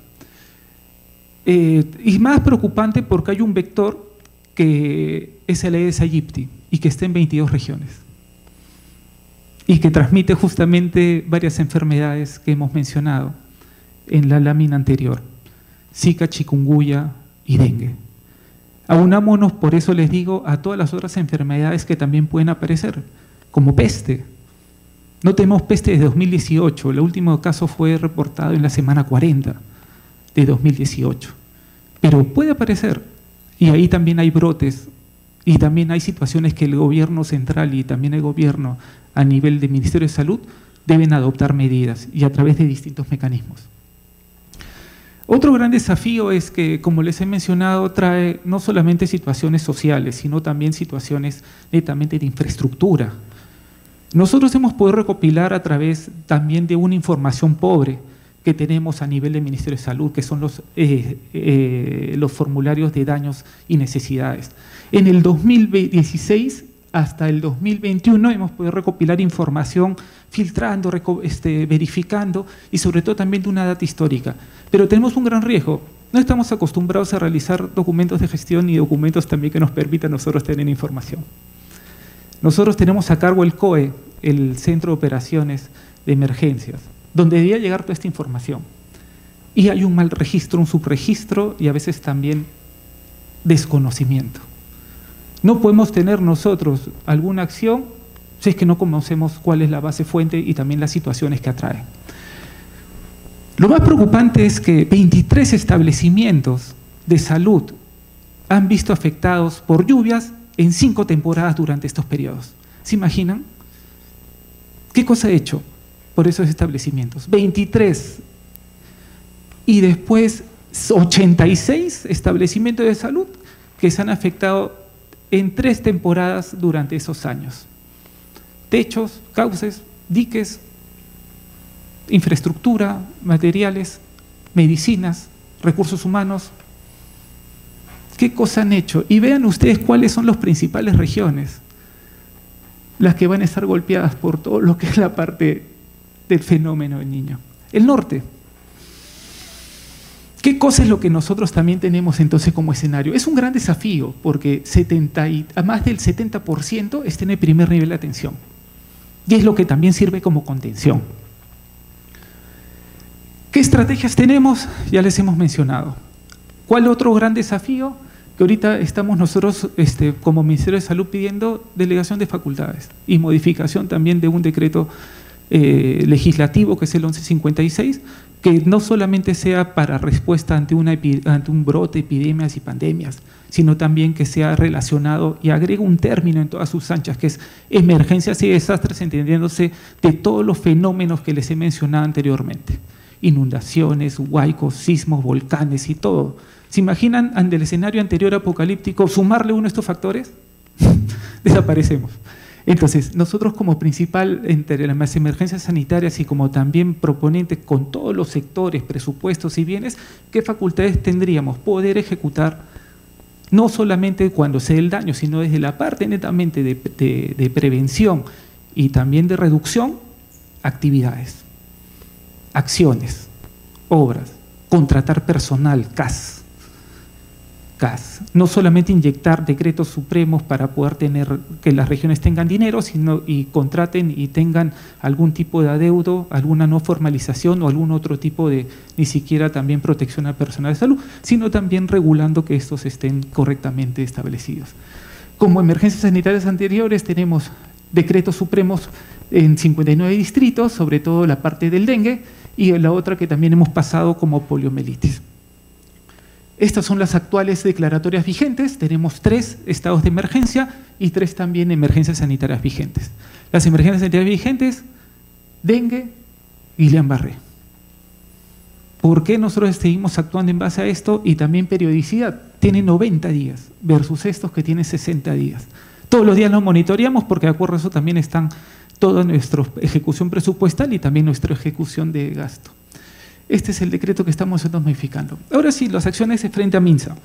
Y más preocupante porque hay un vector que es el Aedes aegypti y que está en 22 regiones y que transmite justamente varias enfermedades que hemos mencionado en la lámina anterior: Zika, chikungunya y dengue. Aunámonos, por eso les digo, a todas las otras enfermedades que también pueden aparecer, como peste. No tenemos peste desde 2018, el último caso fue reportado en la semana 40 de 2018, pero puede aparecer, y ahí también hay brotes, y también hay situaciones que el gobierno central y también el gobierno a nivel del Ministerio de Salud deben adoptar medidas, y a través de distintos mecanismos. Otro gran desafío es que, como les he mencionado, trae no solamente situaciones sociales, sino también situaciones netamente de infraestructura. Nosotros hemos podido recopilar a través también de una información pobre que tenemos a nivel del Ministerio de Salud, que son los formularios de daños y necesidades. En el 2016 hasta el 2021 hemos podido recopilar información, filtrando, verificando y sobre todo también de una data histórica. Pero tenemos un gran riesgo. No estamos acostumbrados a realizar documentos de gestión y documentos también que nos permitan a nosotros tener información. Nosotros tenemos a cargo el COE, el Centro de Operaciones de Emergencias, donde debía llegar toda esta información. Y hay un mal registro, un subregistro y a veces también desconocimiento. No podemos tener nosotros alguna acción si es que no conocemos cuál es la base fuente y también las situaciones que atraen. Lo más preocupante es que 23 establecimientos de salud han visto afectados por lluvias en 5 temporadas durante estos periodos. ¿Se imaginan? ¿Qué cosa he hecho por esos establecimientos? 23. Y después 86 establecimientos de salud que se han afectado en 3 temporadas durante esos años. Techos, cauces, diques, infraestructura, materiales, medicinas, recursos humanos. ¿Qué cosa han hecho? Y vean ustedes cuáles son las principales regiones, las que van a estar golpeadas por todo lo que es la parte del fenómeno del Niño. El norte. ¿Qué cosa es lo que nosotros también tenemos entonces como escenario? Es un gran desafío porque más del 70% está en el primer nivel de atención y es lo que también sirve como contención. ¿Qué estrategias tenemos? Ya les hemos mencionado. ¿Cuál otro gran desafío? Que ahorita estamos nosotros como Ministerio de Salud pidiendo delegación de facultades y modificación también de un decreto legislativo que es el 1156, que no solamente sea para respuesta ante un brote, epidemias y pandemias, sino también que sea relacionado y agrega un término en todas sus anchas, que es emergencias y desastres, entendiéndose de todos los fenómenos que les he mencionado anteriormente. Inundaciones, huaicos, sismos, volcanes y todo. ¿Se imaginan ante el escenario anterior apocalíptico sumarle uno de estos factores? Desaparecemos. Entonces, nosotros como principal entre las emergencias sanitarias y como también proponente con todos los sectores, presupuestos y bienes, ¿qué facultades tendríamos? Poder ejecutar no solamente cuando se dé el daño, sino desde la parte netamente de prevención y también de reducción, actividades, acciones, obras, contratar personal, CAS. No solamente inyectar decretos supremos para poder tener que las regiones tengan dinero, sino y contraten y tengan algún tipo de adeudo, alguna no formalización o algún otro tipo de, ni siquiera también protección al personal de salud, sino también regulando que estos estén correctamente establecidos. Como emergencias sanitarias anteriores tenemos decretos supremos en 59 distritos, sobre todo la parte del dengue, y la otra que también hemos pasado como poliomielitis. Estas son las actuales declaratorias vigentes. Tenemos 3 estados de emergencia y 3 también emergencias sanitarias vigentes. Las emergencias sanitarias vigentes, dengue, Guillain-Barré. ¿Por qué nosotros seguimos actuando en base a esto? Y también periodicidad. Tiene 90 días versus estos que tienen 60 días. Todos los días los monitoreamos porque de acuerdo a eso también están toda nuestra ejecución presupuestal y también nuestra ejecución de gasto. Este es el decreto que estamos modificando. Ahora sí, las acciones frente a MINSA.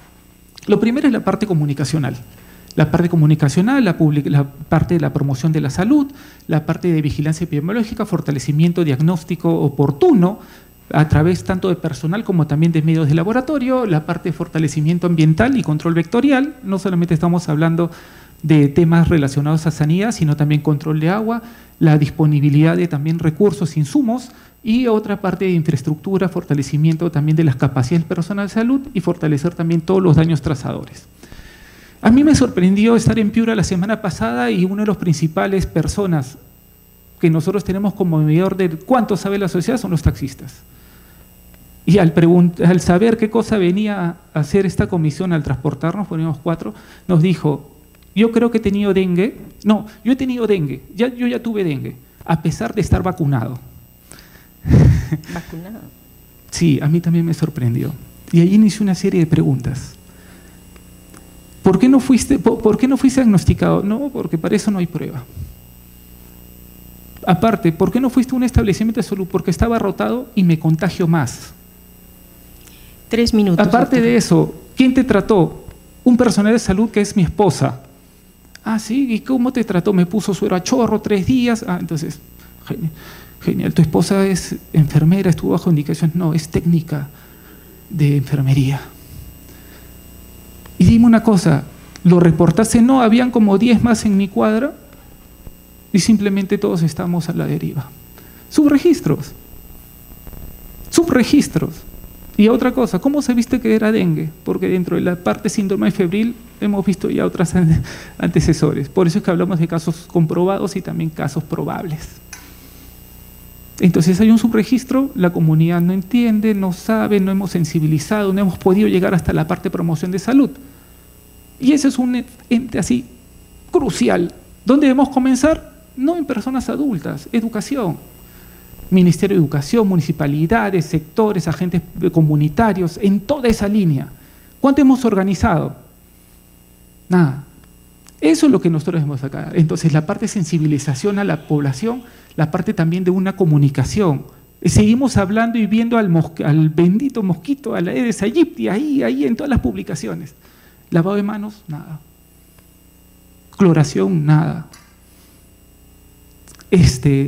Lo primero es la parte comunicacional. La parte comunicacional, la parte de la promoción de la salud, la parte de vigilancia epidemiológica, fortalecimiento diagnóstico oportuno a través tanto de personal como también de medios de laboratorio, la parte de fortalecimiento ambiental y control vectorial. No solamente estamos hablando de temas relacionados a sanidad, sino también control de agua, la disponibilidad de también recursos, insumos, y otra parte de infraestructura, fortalecimiento también de las capacidades del personal de salud y fortalecer también todos los daños trazadores. A mí me sorprendió estar en Piura la semana pasada y uno de los principales personas que nosotros tenemos como medidor de cuánto sabe la sociedad son los taxistas. Y al saber qué cosa venía a hacer esta comisión al transportarnos, poníamos 4, nos dijo, yo creo que he tenido dengue, no, yo he tenido dengue, yo ya tuve dengue, a pesar de estar vacunado. ¿Vacunado? Sí, a mí también me sorprendió. Y ahí inició una serie de preguntas. ¿Por qué no fuiste diagnosticado? No, porque para eso no hay prueba. Aparte, ¿por qué no fuiste a un establecimiento de salud? Porque estaba rotado y me contagio más. 3 minutos. Aparte de eso, ¿quién te trató? Un personal de salud que es mi esposa. Ah, sí, ¿y cómo te trató? Me puso suero a chorro 3 días. Ah, entonces, genial, tu esposa es enfermera, estuvo bajo indicaciones. No, es técnica de enfermería. Y dime una cosa, ¿lo reportaste? No, habían como 10 más en mi cuadra y simplemente todos estamos a la deriva. Subregistros. Y otra cosa, ¿cómo se viste que era dengue? Porque dentro de la parte síndrome febril hemos visto ya otros antecesores. Por eso es que hablamos de casos comprobados y también casos probables. Entonces hay un subregistro, la comunidad no entiende, no sabe, no hemos sensibilizado, no hemos podido llegar hasta la parte de promoción de salud. Y ese es un ente así crucial. ¿Dónde debemos comenzar? No en personas adultas, educación. Ministerio de Educación, municipalidades, sectores, agentes comunitarios, en toda esa línea. ¿Cuánto hemos organizado? Nada. Eso es lo que nosotros debemos sacar. Entonces, la parte de sensibilización a la población, la parte también de una comunicación. Seguimos hablando y viendo al bendito mosquito, a la Aedes aegypti, ahí en todas las publicaciones. Lavado de manos, nada. Cloración, nada.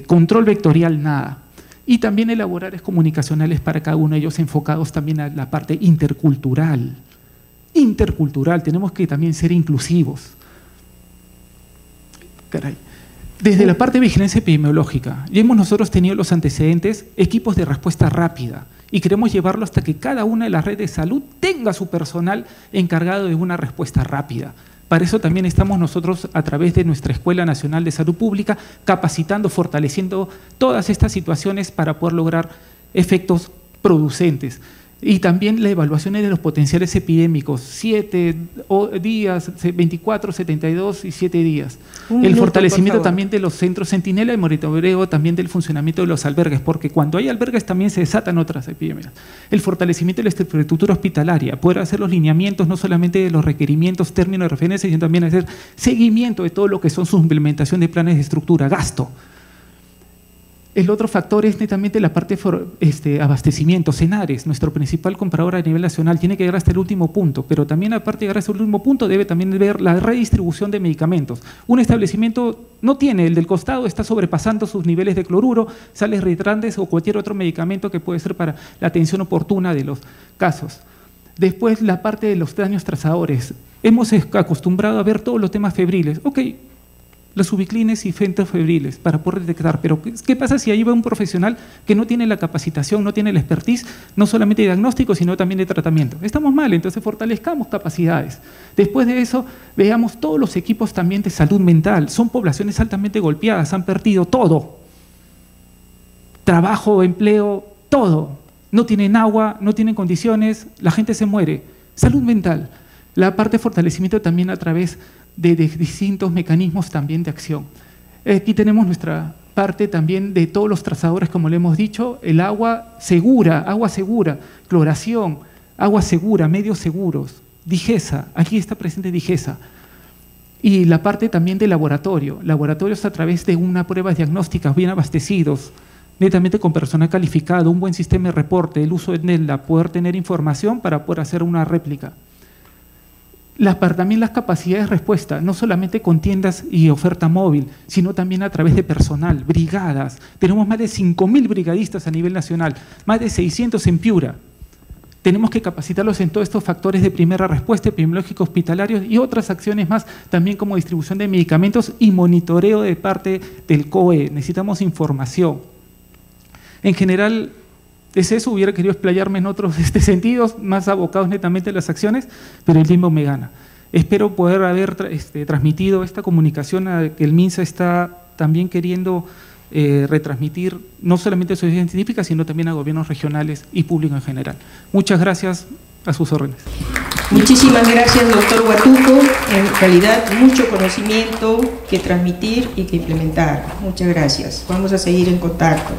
Control vectorial, nada. Y también elaborar comunicacionales para cada uno de ellos enfocados también a la parte intercultural. Tenemos que también ser inclusivos. Caray. Desde la parte de vigilancia epidemiológica, ya hemos nosotros tenido los antecedentes, equipos de respuesta rápida, y queremos llevarlo hasta que cada una de las redes de salud tenga su personal encargado de una respuesta rápida. Para eso también estamos nosotros, a través de nuestra Escuela Nacional de Salud Pública, capacitando, fortaleciendo todas estas situaciones para poder lograr efectos producentes. Y también la evaluación de los potenciales epidémicos, 7 días, 24, 72 y 7 días. El fortalecimiento también de los centros centinela y monitoreo también del funcionamiento de los albergues, porque cuando hay albergues también se desatan otras epidemias. El fortalecimiento de la infraestructura hospitalaria, poder hacer los lineamientos no solamente de los requerimientos, términos de referencia, sino también hacer seguimiento de todo lo que son su implementación de planes de estructura, gasto. El otro factor es netamente la parte de abastecimiento. Senares, nuestro principal comprador a nivel nacional, tiene que llegar hasta el último punto, pero también aparte de llegar hasta el último punto, debe también ver la redistribución de medicamentos. Un establecimiento no tiene, el del costado está sobrepasando sus niveles de cloruro, sales retrantes o cualquier otro medicamento que puede ser para la atención oportuna de los casos. Después, la parte de los daños trazadores. Hemos acostumbrado a ver todos los temas febriles. Ok, los ubiclines y fentoferriles para poder detectar, pero ¿qué pasa si ahí va un profesional que no tiene la capacitación, no tiene la expertise, no solamente de diagnóstico, sino también de tratamiento? Estamos mal, entonces fortalezcamos capacidades. Después de eso, veamos todos los equipos también de salud mental. Son poblaciones altamente golpeadas, han perdido todo. Trabajo, empleo, todo. No tienen agua, no tienen condiciones, la gente se muere. Salud mental. La parte de fortalecimiento también a través de distintos mecanismos también de acción. Aquí tenemos nuestra parte también de todos los trazadores, como le hemos dicho, el agua segura, cloración, agua segura, medios seguros, Digesa, aquí está presente Digesa. Y la parte también de laboratorio, laboratorios a través de una prueba diagnóstica bien abastecidos, netamente con personal calificado, un buen sistema de reporte, el uso de NELDA, poder tener información para poder hacer una réplica. También las capacidades de respuesta, no solamente con tiendas y oferta móvil, sino también a través de personal, brigadas. Tenemos más de 5.000 brigadistas a nivel nacional, más de 600 en Piura. Tenemos que capacitarlos en todos estos factores de primera respuesta, epidemiológicos, hospitalarios y otras acciones más, también como distribución de medicamentos y monitoreo de parte del COE. Necesitamos información. En general, es eso, hubiera querido explayarme en otros sentidos, más abocados netamente a las acciones, pero el tiempo me gana. Espero poder haber transmitido esta comunicación a que el MINSA está también queriendo retransmitir, no solamente a sociedades científicas, sino también a gobiernos regionales y público en general. Muchas gracias, a sus órdenes. Muchísimas gracias, doctor Huatuco. En realidad, mucho conocimiento que transmitir y que implementar. Muchas gracias. Vamos a seguir en contacto.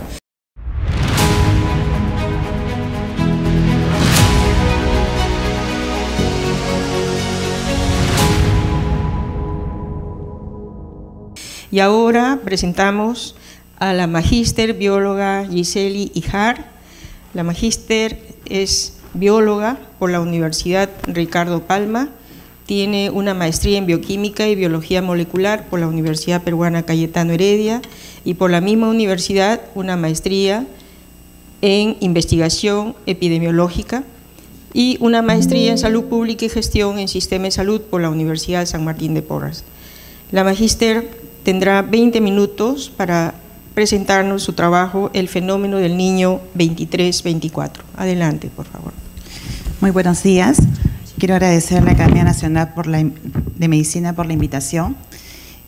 Y ahora presentamos a la magíster bióloga Giseli Ijar. La magíster es bióloga por la Universidad Ricardo Palma, tiene una maestría en bioquímica y biología molecular por la Universidad Peruana Cayetano Heredia y por la misma universidad una maestría en investigación epidemiológica y una maestría en salud pública y gestión en sistema de salud por la Universidad San Martín de Porres. La magíster tendrá 20 minutos para presentarnos su trabajo, El fenómeno del niño 23-24. Adelante, por favor. Muy buenos días. Quiero agradecer a la Academia Nacional de Medicina por la invitación.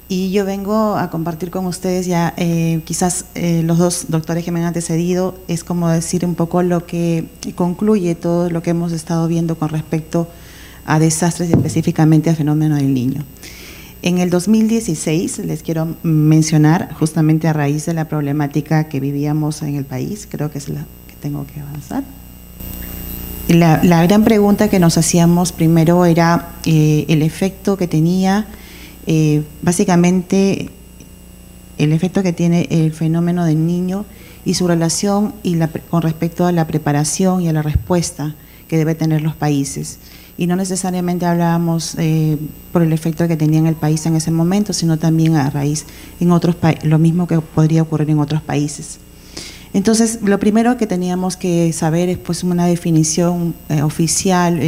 Y yo vengo a compartir con ustedes ya, quizás los dos doctores que me han antecedido, es como decir un poco lo que concluye todo lo que hemos estado viendo con respecto a desastres y específicamente al fenómeno del niño. En el 2016, les quiero mencionar, justamente a raíz de la problemática que vivíamos en el país, creo que es la que tengo que avanzar. La gran pregunta que nos hacíamos primero era el efecto que tenía, básicamente el efecto que tiene el fenómeno del niño y su relación con respecto a la preparación y a la respuesta que debe tener los países. Y no necesariamente hablábamos por el efecto que tenía en el país en ese momento, sino también a raíz en otros lo mismo que podría ocurrir en otros países. Entonces, lo primero que teníamos que saber es pues una definición oficial,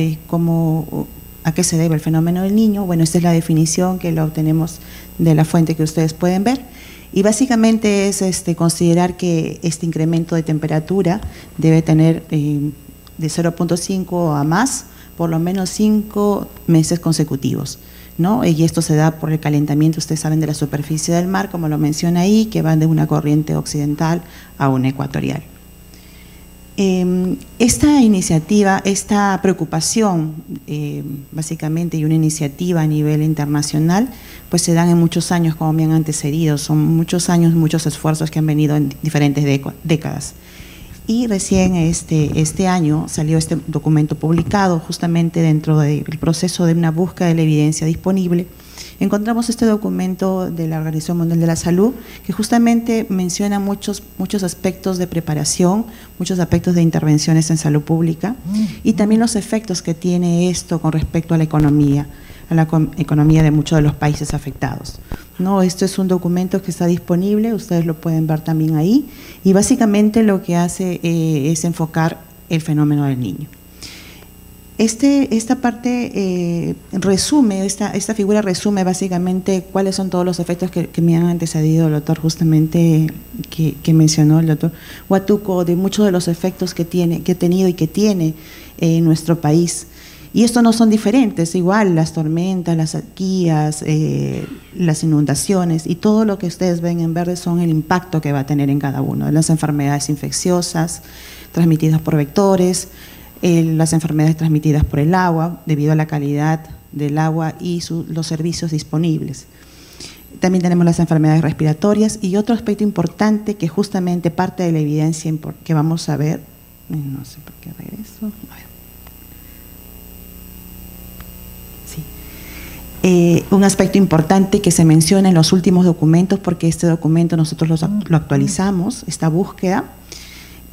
a qué se debe el fenómeno del niño. Bueno, esta es la definición que la obtenemos de la fuente que ustedes pueden ver. Y básicamente es considerar que este incremento de temperatura debe tener de 0.5 a más, por lo menos 5 meses consecutivos, ¿no? Y esto se da por el calentamiento, ustedes saben, de la superficie del mar, como lo menciona ahí, que van de una corriente occidental a una ecuatorial. Esta iniciativa, esta preocupación, básicamente, y una iniciativa a nivel internacional, pues se dan en muchos años, como me han antecedido, son muchos años, muchos esfuerzos que han venido en diferentes décadas. Y recién este año salió este documento publicado justamente dentro del proceso de una búsqueda de la evidencia disponible. Encontramos este documento de la Organización Mundial de la Salud que justamente menciona muchos aspectos de preparación, muchos aspectos de intervenciones en salud pública y también los efectos que tiene esto con respecto a la economía de muchos de los países afectados. No, esto es un documento que está disponible, ustedes lo pueden ver también ahí, y básicamente lo que hace es enfocar el fenómeno del niño. Esta parte resume, esta figura resume básicamente cuáles son todos los efectos que me han antecedido el doctor, justamente que mencionó el doctor Huatuco, de muchos de los efectos que ha tenido y que tiene en nuestro país. Y estos no son diferentes, igual las tormentas, las sequías, las inundaciones y todo lo que ustedes ven en verde son el impacto que va a tener en cada uno, las enfermedades infecciosas transmitidas por vectores, las enfermedades transmitidas por el agua debido a la calidad del agua y los servicios disponibles. También tenemos las enfermedades respiratorias y otro aspecto importante que justamente parte de la evidencia que vamos a ver, no sé por qué regreso, a ver. Un aspecto importante que se menciona en los últimos documentos, porque este documento nosotros lo actualizamos, esta búsqueda,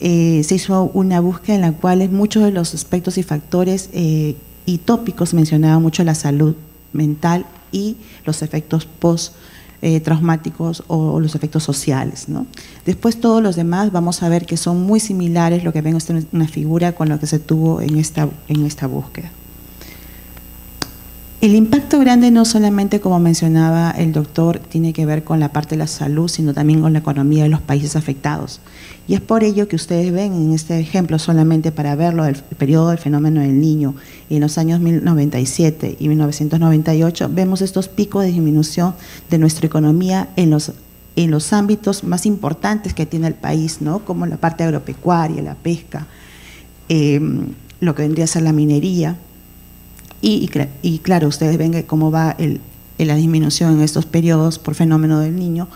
se hizo una búsqueda en la cual muchos de los aspectos y factores y tópicos mencionaban mucho la salud mental y los efectos post-traumáticos o los efectos sociales, ¿no? Después todos los demás vamos a ver que son muy similares, lo que ven es una figura con lo que se tuvo en esta búsqueda. El impacto grande no solamente, como mencionaba el doctor, tiene que ver con la parte de la salud, sino también con la economía de los países afectados. Y es por ello que ustedes ven en este ejemplo, solamente para verlo, el periodo del fenómeno del niño, en los años 1997 y 1998, vemos estos picos de disminución de nuestra economía en los ámbitos más importantes que tiene el país, ¿no? Como la parte agropecuaria, la pesca, lo que vendría a ser la minería. Y claro, ustedes ven cómo va la disminución en estos periodos por fenómeno del niño,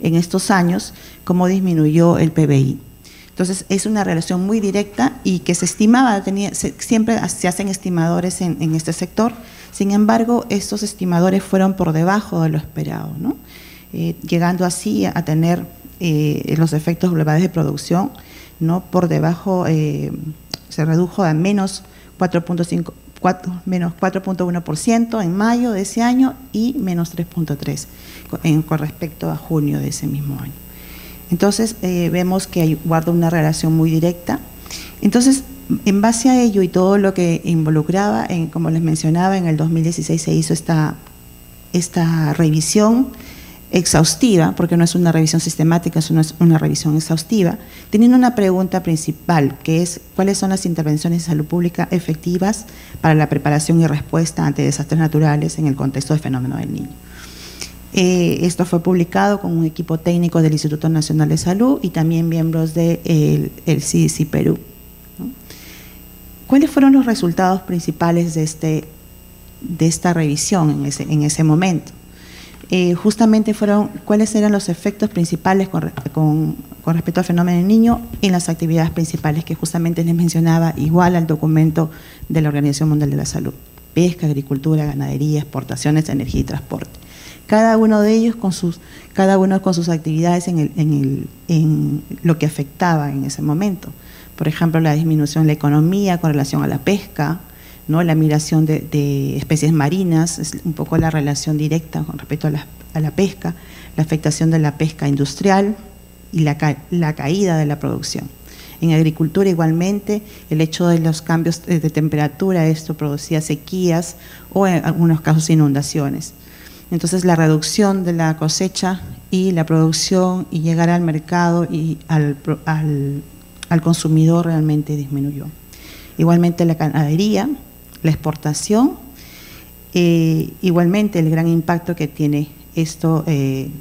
en estos años, cómo disminuyó el PBI. Entonces, es una relación muy directa y que se estimaba, siempre se hacen estimadores en este sector, sin embargo, estos estimadores fueron por debajo de lo esperado, ¿no? Llegando así a tener los efectos globales de producción, ¿no? Por debajo, se redujo a menos 4.1% en mayo de ese año y menos 3.3% con respecto a junio de ese mismo año. Entonces, vemos que guarda una relación muy directa. Entonces, en base a ello y todo lo que involucraba, como les mencionaba, en el 2016 se hizo esta revisión exhaustiva, porque no es una revisión sistemática, es una revisión exhaustiva, teniendo una pregunta principal, que es ¿cuáles son las intervenciones de salud pública efectivas para la preparación y respuesta ante desastres naturales en el contexto del fenómeno del niño? Esto fue publicado con un equipo técnico del Instituto Nacional de Salud y también miembros del CDC Perú, ¿no? ¿Cuáles fueron los resultados principales de esta revisión en ese momento? Justamente fueron cuáles eran los efectos principales con respecto al fenómeno del niño en las actividades principales que justamente les mencionaba, igual al documento de la Organización Mundial de la Salud: pesca, agricultura, ganadería, exportaciones, energía y transporte. Cada uno de ellos con sus actividades en lo que afectaba en ese momento. Por ejemplo, la disminución de la economía con relación a la pesca, ¿no? La migración de especies marinas, es un poco la relación directa con respecto a la pesca, la afectación de la pesca industrial y la caída de la producción. En agricultura igualmente, el hecho de los cambios de temperatura, esto producía sequías o en algunos casos inundaciones. Entonces la reducción de la cosecha y la producción y llegar al mercado y al consumidor realmente disminuyó. Igualmente la ganadería, la exportación, igualmente el gran impacto que tiene esto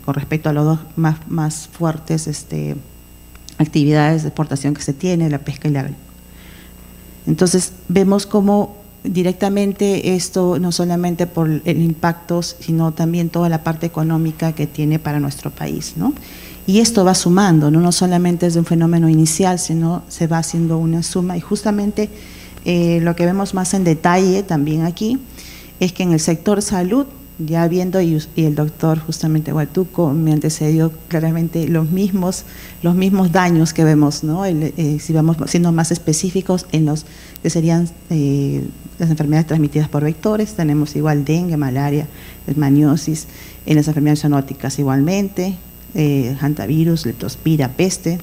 con respecto a los dos más fuertes actividades de exportación que se tiene, la pesca y la agricultura. Entonces vemos cómo directamente esto, no solamente por el impacto, sino también toda la parte económica que tiene para nuestro país, ¿no? Y esto va sumando, no solamente es de un fenómeno inicial, sino se va haciendo una suma. Y justamente lo que vemos más en detalle también aquí es que en el sector salud, ya viendo, y el doctor justamente Huatuco me antecedió claramente los mismos daños que vemos, ¿no? Si vamos siendo más específicos en los que serían las enfermedades transmitidas por vectores, tenemos igual dengue, malaria, leishmaniosis, en las enfermedades zoonóticas igualmente, hantavirus, leptospira, peste,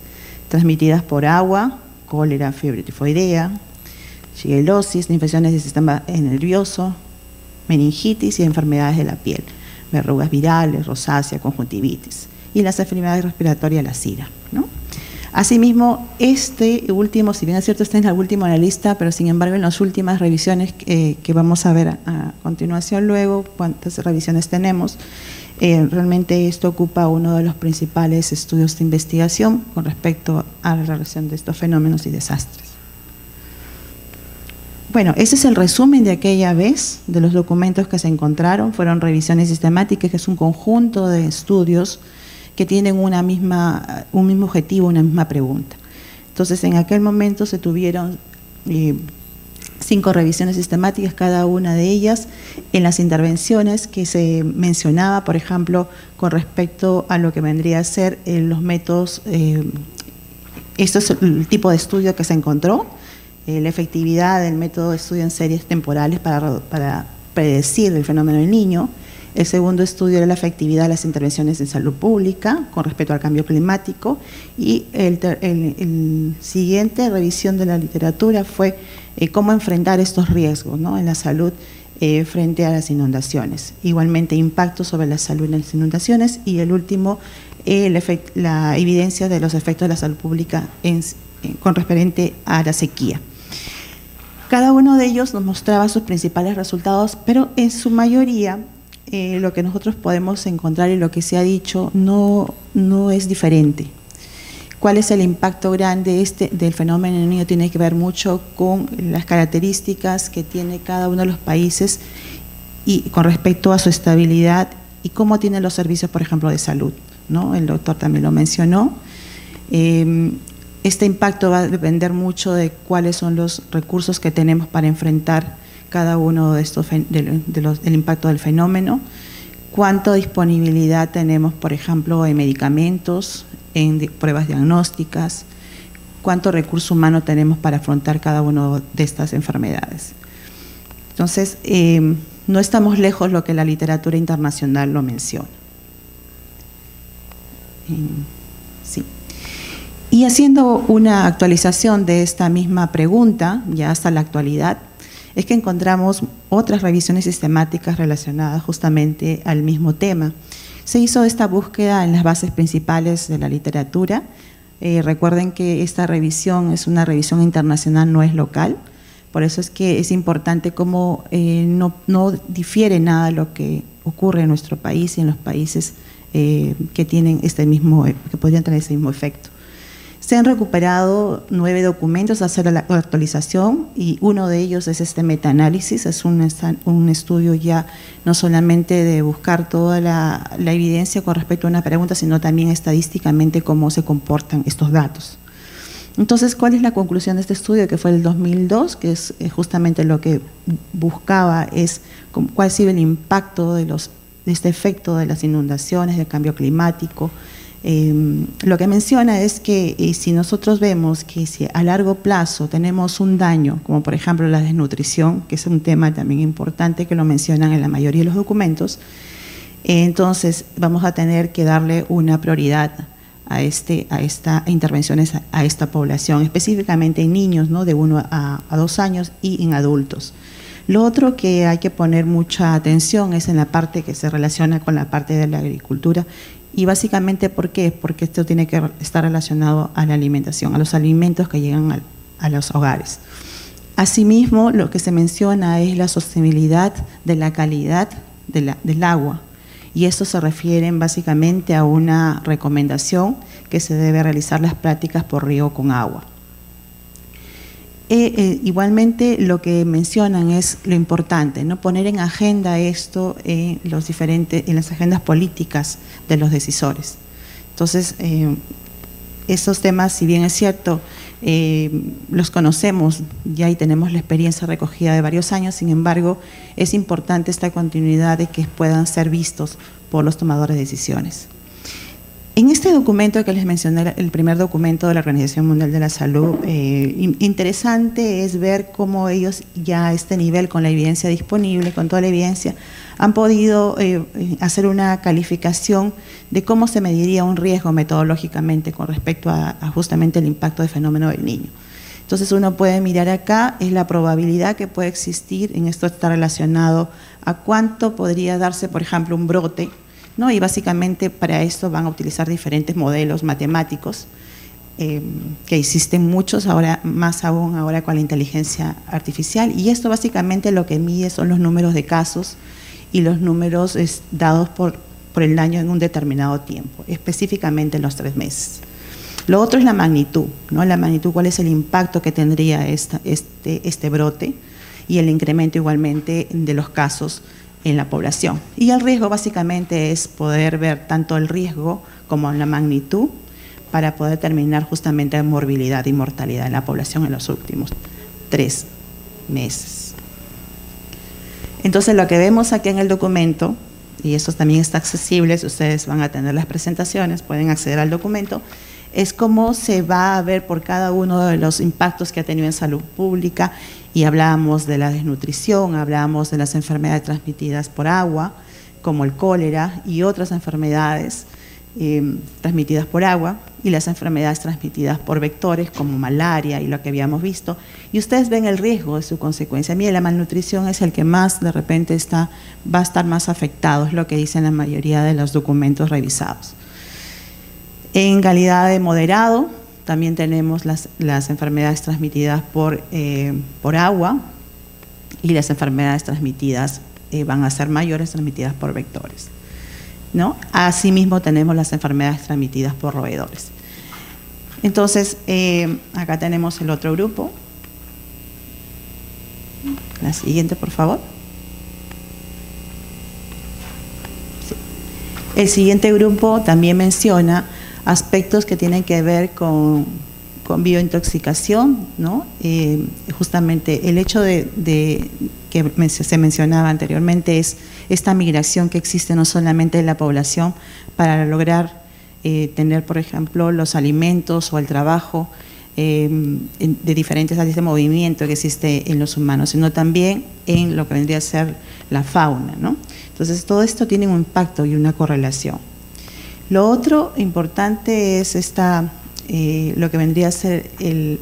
transmitidas por agua, cólera, fiebre tifoidea, shigelosis, infecciones del sistema nervioso, meningitis y enfermedades de la piel, verrugas virales, rosácea, conjuntivitis, y las enfermedades respiratorias, la SIRA, ¿no? Asimismo, este último, si bien es cierto, está en el último en la lista, pero sin embargo en las últimas revisiones que vamos a ver a continuación luego, cuántas revisiones tenemos, realmente esto ocupa uno de los principales estudios de investigación con respecto a la relación de estos fenómenos y desastres. Bueno, ese es el resumen de aquella vez, de los documentos que se encontraron. Fueron revisiones sistemáticas, que es un conjunto de estudios que tienen un mismo objetivo, una misma pregunta. Entonces, en aquel momento se tuvieron 5 revisiones sistemáticas, cada una de ellas en las intervenciones que se mencionaba, por ejemplo, con respecto a lo que vendría a ser los métodos. Esto es el tipo de estudio que se encontró. La efectividad del método de estudio en series temporales para predecir el fenómeno del Niño. El segundo estudio era la efectividad de las intervenciones en salud pública con respecto al cambio climático. Y el siguiente revisión de la literatura fue cómo enfrentar estos riesgos, ¿no?, en la salud frente a las inundaciones. Igualmente, impacto sobre la salud en las inundaciones. Y el último, la evidencia de los efectos de la salud pública con referente a la sequía. Cada uno de ellos nos mostraba sus principales resultados, pero en su mayoría lo que nosotros podemos encontrar y lo que se ha dicho no es diferente. ¿Cuál es el impacto grande del fenómeno del Niño? Tiene que ver mucho con las características que tiene cada uno de los países y con respecto a su estabilidad y cómo tienen los servicios, por ejemplo, de salud, ¿no? El doctor también lo mencionó. Este impacto va a depender mucho de cuáles son los recursos que tenemos para enfrentar cada uno de estos del impacto del fenómeno, cuánta disponibilidad tenemos, por ejemplo, en medicamentos, en pruebas diagnósticas, cuánto recurso humano tenemos para afrontar cada una de estas enfermedades. Entonces, no estamos lejos de lo que la literatura internacional lo menciona. Sí. Y haciendo una actualización de esta misma pregunta, ya hasta la actualidad, es que encontramos otras revisiones sistemáticas relacionadas justamente al mismo tema. Se hizo esta búsqueda en las bases principales de la literatura. Recuerden que esta revisión es una revisión internacional, no es local. Por eso es que es importante cómo no difiere nada de lo que ocurre en nuestro país y en los países que tienen que podrían tener ese mismo efecto. Se han recuperado 9 documentos a hacer la actualización y uno de ellos es este metaanálisis. Es un estudio ya no solamente de buscar toda la evidencia con respecto a una pregunta, sino también estadísticamente cómo se comportan estos datos. Entonces, ¿cuál es la conclusión de este estudio? Que fue el 2002, que es justamente lo que buscaba, es cuál ha sido el impacto de este efecto de las inundaciones, del cambio climático. Lo que menciona es que si nosotros vemos que si a largo plazo tenemos un daño, como por ejemplo la desnutrición, que es un tema también importante que lo mencionan en la mayoría de los documentos, entonces vamos a tener que darle una prioridad a estas intervenciones a esta población, específicamente en niños, ¿no?, de 1 a 2 años y en adultos. Lo otro que hay que poner mucha atención es en la parte que se relaciona con la parte de la agricultura. Y básicamente, ¿por qué? Porque esto tiene que estar relacionado a la alimentación, a los alimentos que llegan a los hogares. Asimismo, lo que se menciona es la sostenibilidad de la calidad del agua. Y esto se refiere básicamente a una recomendación que se debe realizar las prácticas por riego con agua. Igualmente, lo que mencionan es lo importante, ¿no? Poner en agenda esto en las agendas políticas de los decisores. Entonces, esos temas, si bien es cierto, los conocemos ya y tenemos la experiencia recogida de varios años, sin embargo, es importante esta continuidad de que puedan ser vistos por los tomadores de decisiones. En este documento que les mencioné, el primer documento de la Organización Mundial de la Salud, interesante es ver cómo ellos ya a este nivel, con la evidencia disponible, con toda la evidencia, han podido hacer una calificación de cómo se mediría un riesgo metodológicamente con respecto a justamente el impacto del fenómeno del Niño. Entonces uno puede mirar acá, es la probabilidad que puede existir, en esto está relacionado a cuánto podría darse, por ejemplo, un brote, ¿no? Y básicamente para esto van a utilizar diferentes modelos matemáticos, que existen muchos, ahora más aún ahora con la inteligencia artificial, y esto básicamente lo que mide son los números de casos y los números dados por el daño en un determinado tiempo, específicamente en los 3 meses. Lo otro es la magnitud, ¿no? La magnitud, cuál es el impacto que tendría este brote y el incremento igualmente de los casos en la población. Y el riesgo básicamente es poder ver tanto el riesgo como la magnitud para poder determinar justamente la morbilidad y mortalidad en la población en los últimos 3 meses. Entonces, lo que vemos aquí en el documento, y eso también está accesible, si ustedes van a tener las presentaciones, pueden acceder al documento, es cómo se va a ver por cada uno de los impactos que ha tenido en salud pública, y hablábamos de la desnutrición, hablábamos de las enfermedades transmitidas por agua, como el cólera y otras enfermedades transmitidas por agua, y las enfermedades transmitidas por vectores como malaria y lo que habíamos visto, y ustedes ven el riesgo de su consecuencia. Mire, la malnutrición es el que más de repente va a estar más afectado, es lo que dicen la mayoría de los documentos revisados. En calidad de moderado, también tenemos las enfermedades transmitidas por agua, y las enfermedades transmitidas van a ser mayores, transmitidas por vectores, ¿no? Asimismo tenemos las enfermedades transmitidas por roedores. Entonces, acá tenemos el otro grupo. La siguiente, por favor. Sí. El siguiente grupo también menciona aspectos que tienen que ver con biointoxicación, ¿no? Justamente el hecho de que se mencionaba anteriormente es esta migración que existe no solamente en la población para lograr tener, por ejemplo, los alimentos o el trabajo de diferentes áreas de movimiento que existe en los humanos, sino también en lo que vendría a ser la fauna, ¿no? Entonces, todo esto tiene un impacto y una correlación. Lo otro importante es lo que vendría a ser el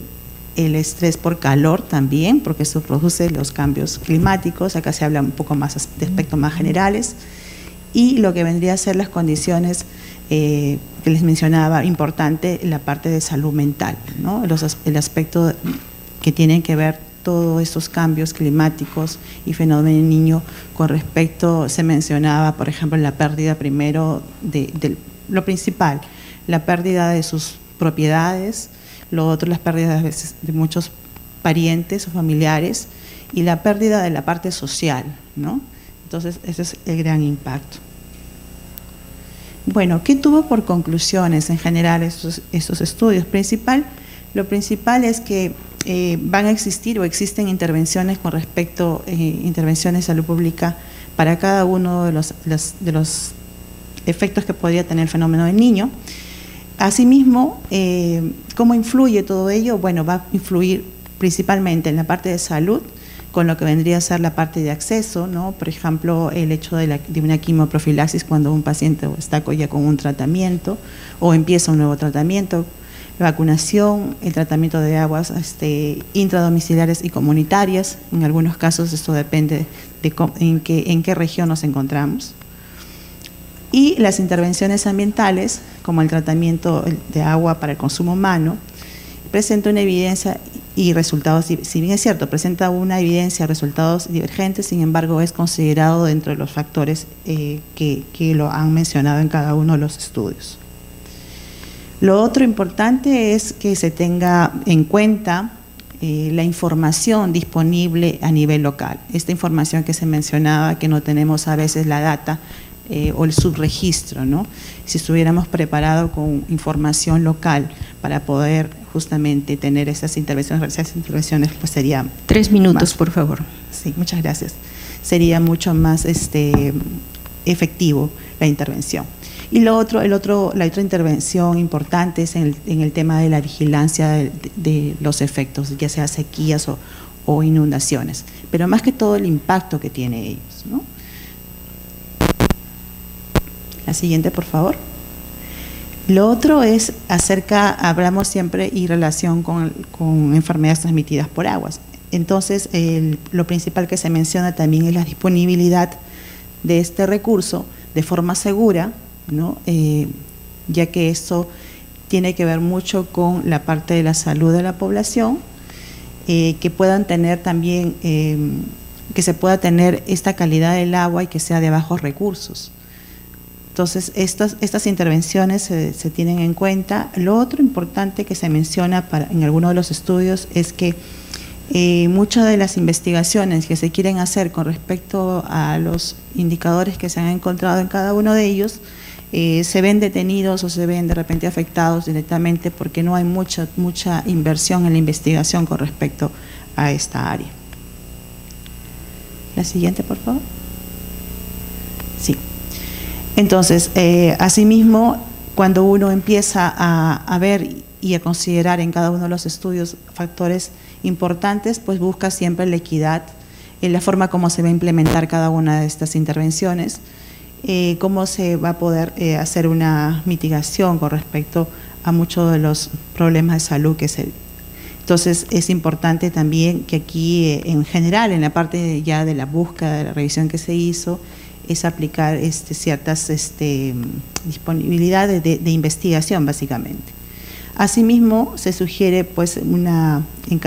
estrés por calor también, porque eso produce los cambios climáticos. Acá se habla un poco más de aspectos más generales, y lo que vendría a ser las condiciones que les mencionaba, importante la parte de salud mental, ¿no? El aspecto que tienen que ver todos estos cambios climáticos y fenómeno del niño con respecto, se mencionaba, por ejemplo, la pérdida primero de lo principal, la pérdida de sus propiedades, lo otro, las pérdidas a veces de muchos parientes o familiares, y la pérdida de la parte social, ¿no? Entonces, ese es el gran impacto. Bueno, ¿qué tuvo por conclusiones en general estos estudios? Lo principal es que van a existir o existen intervenciones con respecto intervenciones de salud pública para cada uno de los efectos que podría tener el fenómeno del niño. Asimismo, ¿cómo influye todo ello? Bueno, va a influir principalmente en la parte de salud, con lo que vendría a ser la parte de acceso, ¿no? Por ejemplo, el hecho de una quimioprofilaxis cuando un paciente está ya con un tratamiento o empieza un nuevo tratamiento, la vacunación, el tratamiento de aguas intradomiciliares y comunitarias. En algunos casos esto depende de en qué región nos encontramos. Y las intervenciones ambientales, como el tratamiento de agua para el consumo humano, presenta una evidencia y resultados, si bien es cierto, presenta una evidencia, resultados divergentes, sin embargo es considerado dentro de los factores que lo han mencionado en cada uno de los estudios. Lo otro importante es que se tenga en cuenta la información disponible a nivel local. Esta información que se mencionaba, que no tenemos a veces la data o el subregistro, ¿no? Si estuviéramos preparados con información local para poder justamente tener esas intervenciones, pues sería… 3 minutos, más, por favor. Sí, muchas gracias. Sería mucho más efectivo la intervención. Y la otra intervención importante es en el tema de la vigilancia de los efectos, ya sea sequías o inundaciones, pero más que todo el impacto que tiene ellos, ¿no? La siguiente, por favor. Lo otro es hablamos siempre y relación con enfermedades transmitidas por aguas. Entonces, lo principal que se menciona también es la disponibilidad de este recurso de forma segura, ¿no? Ya que esto tiene que ver mucho con la parte de la salud de la población, que puedan tener también, que se pueda tener esta calidad del agua y que sea de bajos recursos. Entonces, estas intervenciones se tienen en cuenta. Lo otro importante que se menciona en algunos de los estudios es que muchas de las investigaciones que se quieren hacer con respecto a los indicadores que se han encontrado en cada uno de ellos, se ven detenidos o se ven de repente afectados directamente porque no hay mucha inversión en la investigación con respecto a esta área. La siguiente, por favor. Sí. Entonces, asimismo, cuando uno empieza a ver y a considerar en cada uno de los estudios factores importantes, pues busca siempre la equidad en la forma como se va a implementar cada una de estas intervenciones, cómo se va a poder hacer una mitigación con respecto a muchos de los problemas de salud que se… Entonces, es importante también que aquí, en general, en la parte ya de la búsqueda, de la revisión que se hizo, es aplicar ciertas disponibilidades de investigación, básicamente. Asimismo, se sugiere, pues, en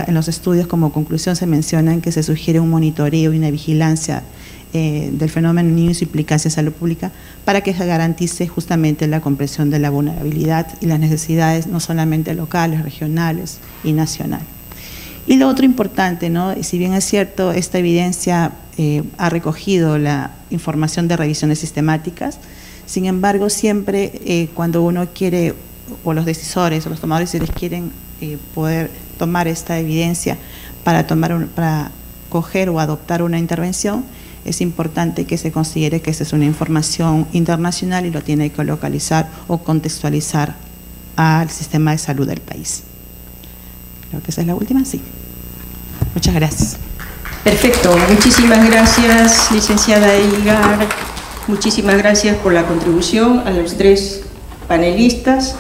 los estudios como conclusión se mencionan que se sugiere un monitoreo y una vigilancia del fenómeno niño y su implicancia en salud pública para que se garantice justamente la comprensión de la vulnerabilidad y las necesidades no solamente locales, regionales y nacionales. Y lo otro importante, ¿no? Si bien es cierto, esta evidencia ha recogido la información de revisiones sistemáticas, sin embargo, siempre cuando uno quiere, o los decisores o los tomadores de decisiones quieren poder tomar esta evidencia para coger o adoptar una intervención, es importante que se considere que esta es una información internacional y lo tiene que localizar o contextualizar al sistema de salud del país. Creo que esa es la última, sí. Muchas gracias. Perfecto, muchísimas gracias, licenciada Higar. Muchísimas gracias por la contribución a los 3 panelistas.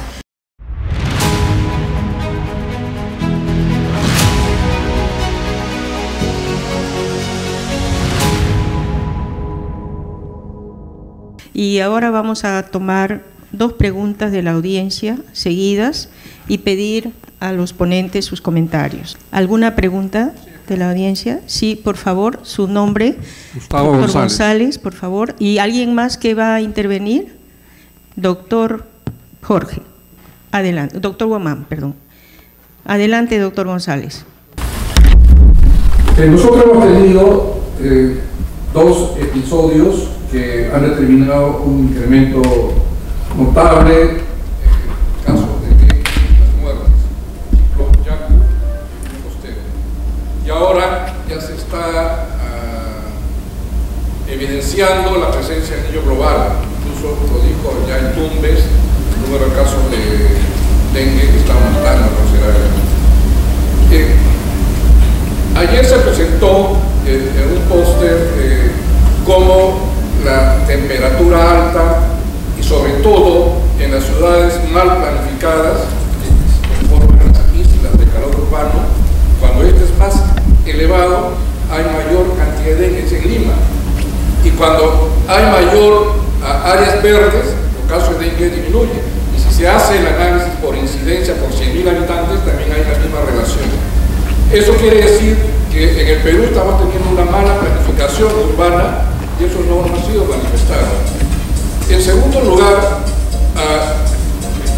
Y ahora vamos a tomar 2 preguntas de la audiencia seguidas y pedir a los ponentes sus comentarios. ¿Alguna pregunta de la audiencia? Sí, por favor, su nombre. Gustavo Doctor González, por favor. ¿Y alguien más que va a intervenir? Doctor Jorge. Adelante. Doctor Guamán, perdón. Adelante, doctor González. Nosotros hemos tenido 2 episodios que han determinado un incremento notable en casos de las muertes, los Yacu y Costero. Y ahora ya se está evidenciando la presencia del niño global, incluso lo dijo ya en Tumbes, el número de casos de dengue que está aumentando considerablemente. Ayer se presentó en un póster cómo la temperatura alta y sobre todo en las ciudades mal planificadas elevado, hay mayor cantidad de dengue en Lima. Y cuando hay mayor áreas verdes, el caso de dengue disminuye. Y si se hace el análisis por incidencia por 100.000 habitantes, también hay la misma relación. Eso quiere decir que en el Perú estamos teniendo una mala planificación urbana y eso no ha sido manifestado. En segundo lugar,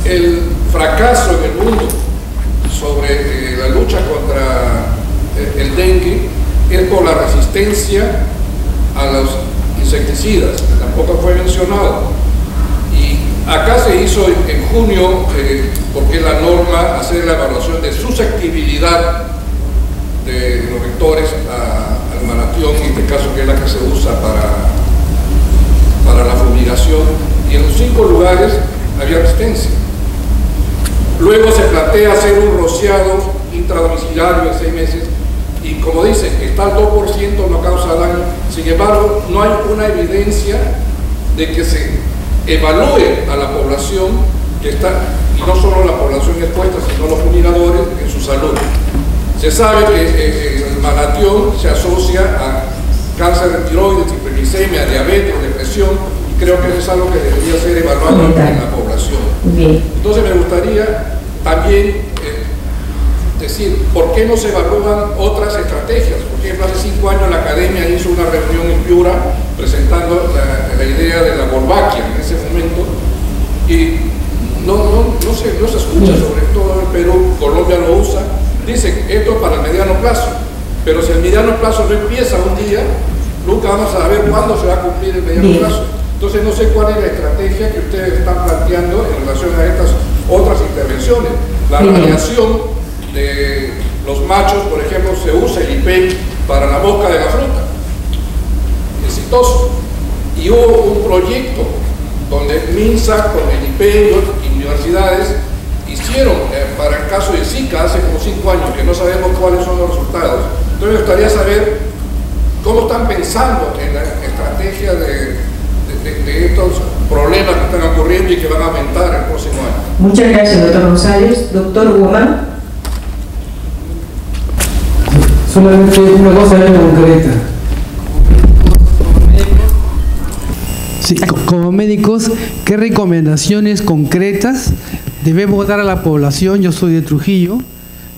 el fracaso en el mundo sobre la lucha contra el dengue es por la resistencia a los insecticidas, que tampoco fue mencionado. Y acá se hizo en junio, porque la norma hacer la evaluación de susceptibilidad de los vectores al malatión, en este caso que es la que se usa para la fumigación, y en los 5 lugares había resistencia. Luego se plantea hacer un rociado intradomiciliario en 6 meses, y como dice, está al 2%, no causa daño. Sin embargo, no hay una evidencia de que se evalúe a la población que está, y no solo la población expuesta, sino los fumigadores en su salud. Se sabe que el malatión se asocia a cáncer de tiroides, hiperglicemia, diabetes, depresión, y creo que eso es algo que debería ser evaluado en la población. Entonces me gustaría también decir, ¿por qué no se evalúan otras estrategias? Por ejemplo, hace 5 años la academia hizo una reunión en Piura presentando la idea de la Wolbachia en ese momento, y no se escucha, sobre todo en Perú. Colombia lo usa. Dicen, esto es para el mediano plazo, pero si el mediano plazo no empieza un día, nunca vamos a saber cuándo se va a cumplir el mediano plazo. Entonces no sé cuál es la estrategia que ustedes están planteando en relación a estas otras intervenciones. La radiación de los machos, por ejemplo, se usa el IPEN para la mosca de la fruta, exitoso. Y hubo un proyecto donde MINSA con el IPEN y universidades hicieron para el caso de Zika hace como 5 años, que no sabemos cuáles son los resultados. Entonces me gustaría saber cómo están pensando en la estrategia de estos problemas que están ocurriendo y que van a aumentar el próximo año. Muchas gracias, doctor González. Doctor Guzmán. Solamente una cosa concreta. Sí, como médicos, ¿qué recomendaciones concretas debemos dar a la población? Yo soy de Trujillo,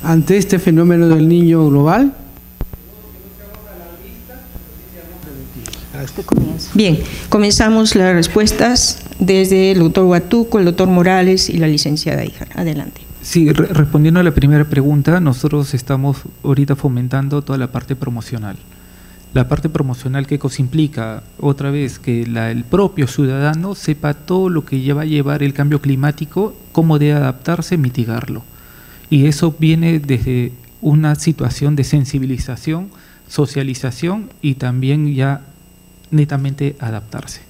ante este fenómeno del niño global. Bien, comenzamos las respuestas desde el doctor Huatuco, el doctor Morales y la licenciada Híjar. Adelante. Sí, respondiendo a la primera pregunta, nosotros estamos ahorita fomentando toda la parte promocional. La parte promocional, ¿qué cosa implica? Otra vez, que el propio ciudadano sepa todo lo que va a llevar el cambio climático, cómo debe adaptarse, mitigarlo. Y eso viene desde una situación de sensibilización, socialización y también ya netamente adaptarse.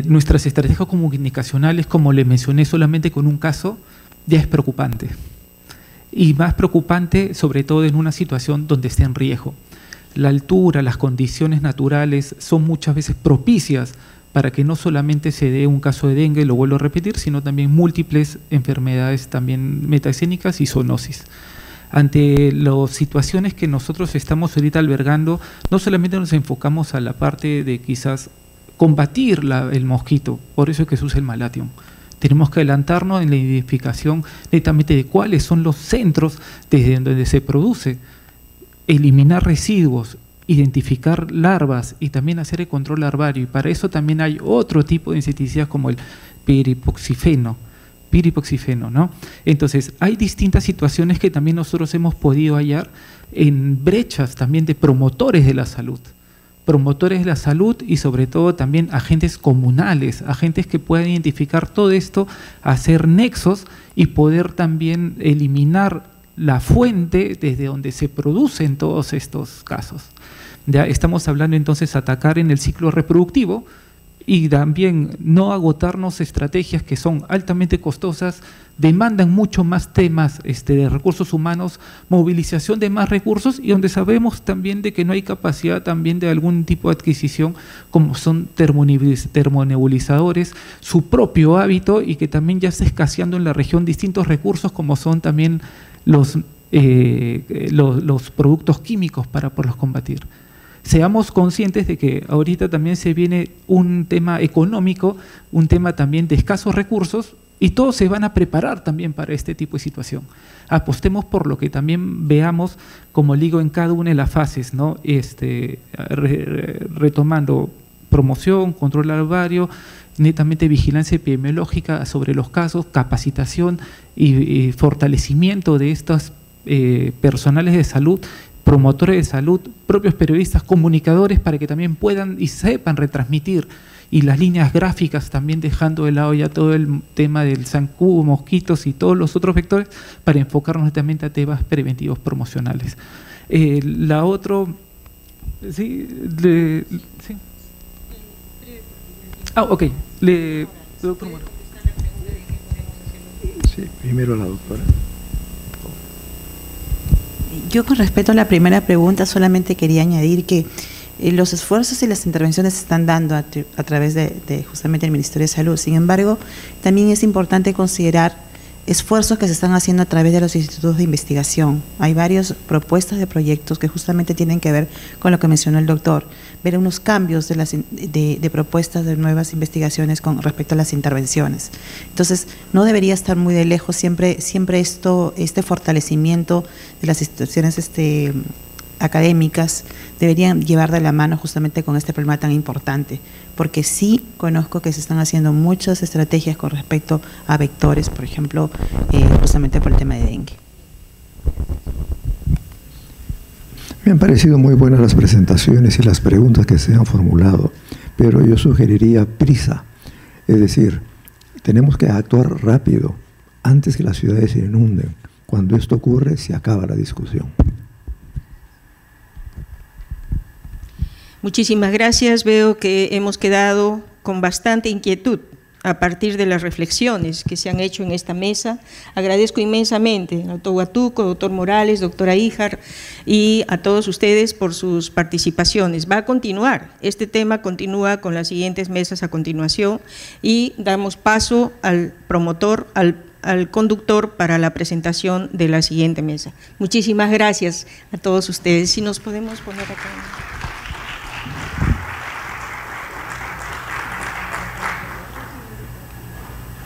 Nuestras estrategias comunicacionales, como le mencioné solamente con un caso, ya es preocupante. Y más preocupante sobre todo en una situación donde esté en riesgo. La altura, las condiciones naturales son muchas veces propicias para que no solamente se dé un caso de dengue, lo vuelvo a repetir, sino también múltiples enfermedades también metaescénicas y zoonosis. Ante las situaciones que nosotros estamos ahorita albergando, no solamente nos enfocamos a la parte de quizás combatir el mosquito, por eso es que se usa el Malathion. Tenemos que adelantarnos en la identificación netamente de cuáles son los centros desde donde se produce, eliminar residuos, identificar larvas y también hacer el control larvario. Y para eso también hay otro tipo de insecticidas como el piripoxifeno, ¿no? Entonces, hay distintas situaciones que también nosotros hemos podido hallar en brechas también de promotores de la salud. Promotores de la salud y sobre todo también agentes comunales, agentes que puedan identificar todo esto, hacer nexos y poder también eliminar la fuente desde donde se producen todos estos casos. Ya estamos hablando entonces de atacar en el ciclo reproductivo y también no agotarnos estrategias que son altamente costosas, demandan mucho más temas de recursos humanos, movilización de más recursos y donde sabemos también de que no hay capacidad también de algún tipo de adquisición como son termonebulizadores, su propio hábito y que también ya está escaseando en la región distintos recursos como son también los los productos químicos para poderlos combatir. Seamos conscientes de que ahorita también se viene un tema económico, un tema también de escasos recursos, y todos se van a preparar también para este tipo de situación. Apostemos por lo que también veamos, como digo, en cada una de las fases, ¿no? Retomando promoción, control larvario, netamente vigilancia epidemiológica sobre los casos, capacitación y fortalecimiento de estos personales de salud, promotores de salud, propios periodistas, comunicadores, para que también puedan y sepan retransmitir, y las líneas gráficas también, dejando de lado ya todo el tema del zancudo, mosquitos y todos los otros vectores, para enfocarnos netamente a temas preventivos promocionales. La otra, sí, sí. Ok, doctor Mora. Sí, primero la doctora. Yo, con respecto a la primera pregunta, solamente quería añadir que los esfuerzos y las intervenciones se están dando a través de justamente el Ministerio de Salud. Sin embargo, también es importante considerar esfuerzos que se están haciendo a través de los institutos de investigación. Hay varias propuestas de proyectos que justamente tienen que ver con lo que mencionó el doctor, ver unos cambios de propuestas de nuevas investigaciones con respecto a las intervenciones. Entonces, no debería estar muy de lejos siempre este fortalecimiento de las instituciones académicas deberían llevar de la mano justamente con este problema tan importante, porque sí conozco que se están haciendo muchas estrategias con respecto a vectores, por ejemplo, justamente por el tema de dengue. Me han parecido muy buenas las presentaciones y las preguntas que se han formulado, pero yo sugeriría prisa, es decir, tenemos que actuar rápido, antes que las ciudades se inunden. Cuando esto ocurre, se acaba la discusión. Muchísimas gracias. Veo que hemos quedado con bastante inquietud a partir de las reflexiones que se han hecho en esta mesa. Agradezco inmensamente al doctor Huatuco, doctor Morales, doctora Híjar y a todos ustedes por sus participaciones. Va a continuar, este tema continúa con las siguientes mesas a continuación y damos paso al promotor, al conductor para la presentación de la siguiente mesa. Muchísimas gracias a todos ustedes. Si nos podemos poner acá.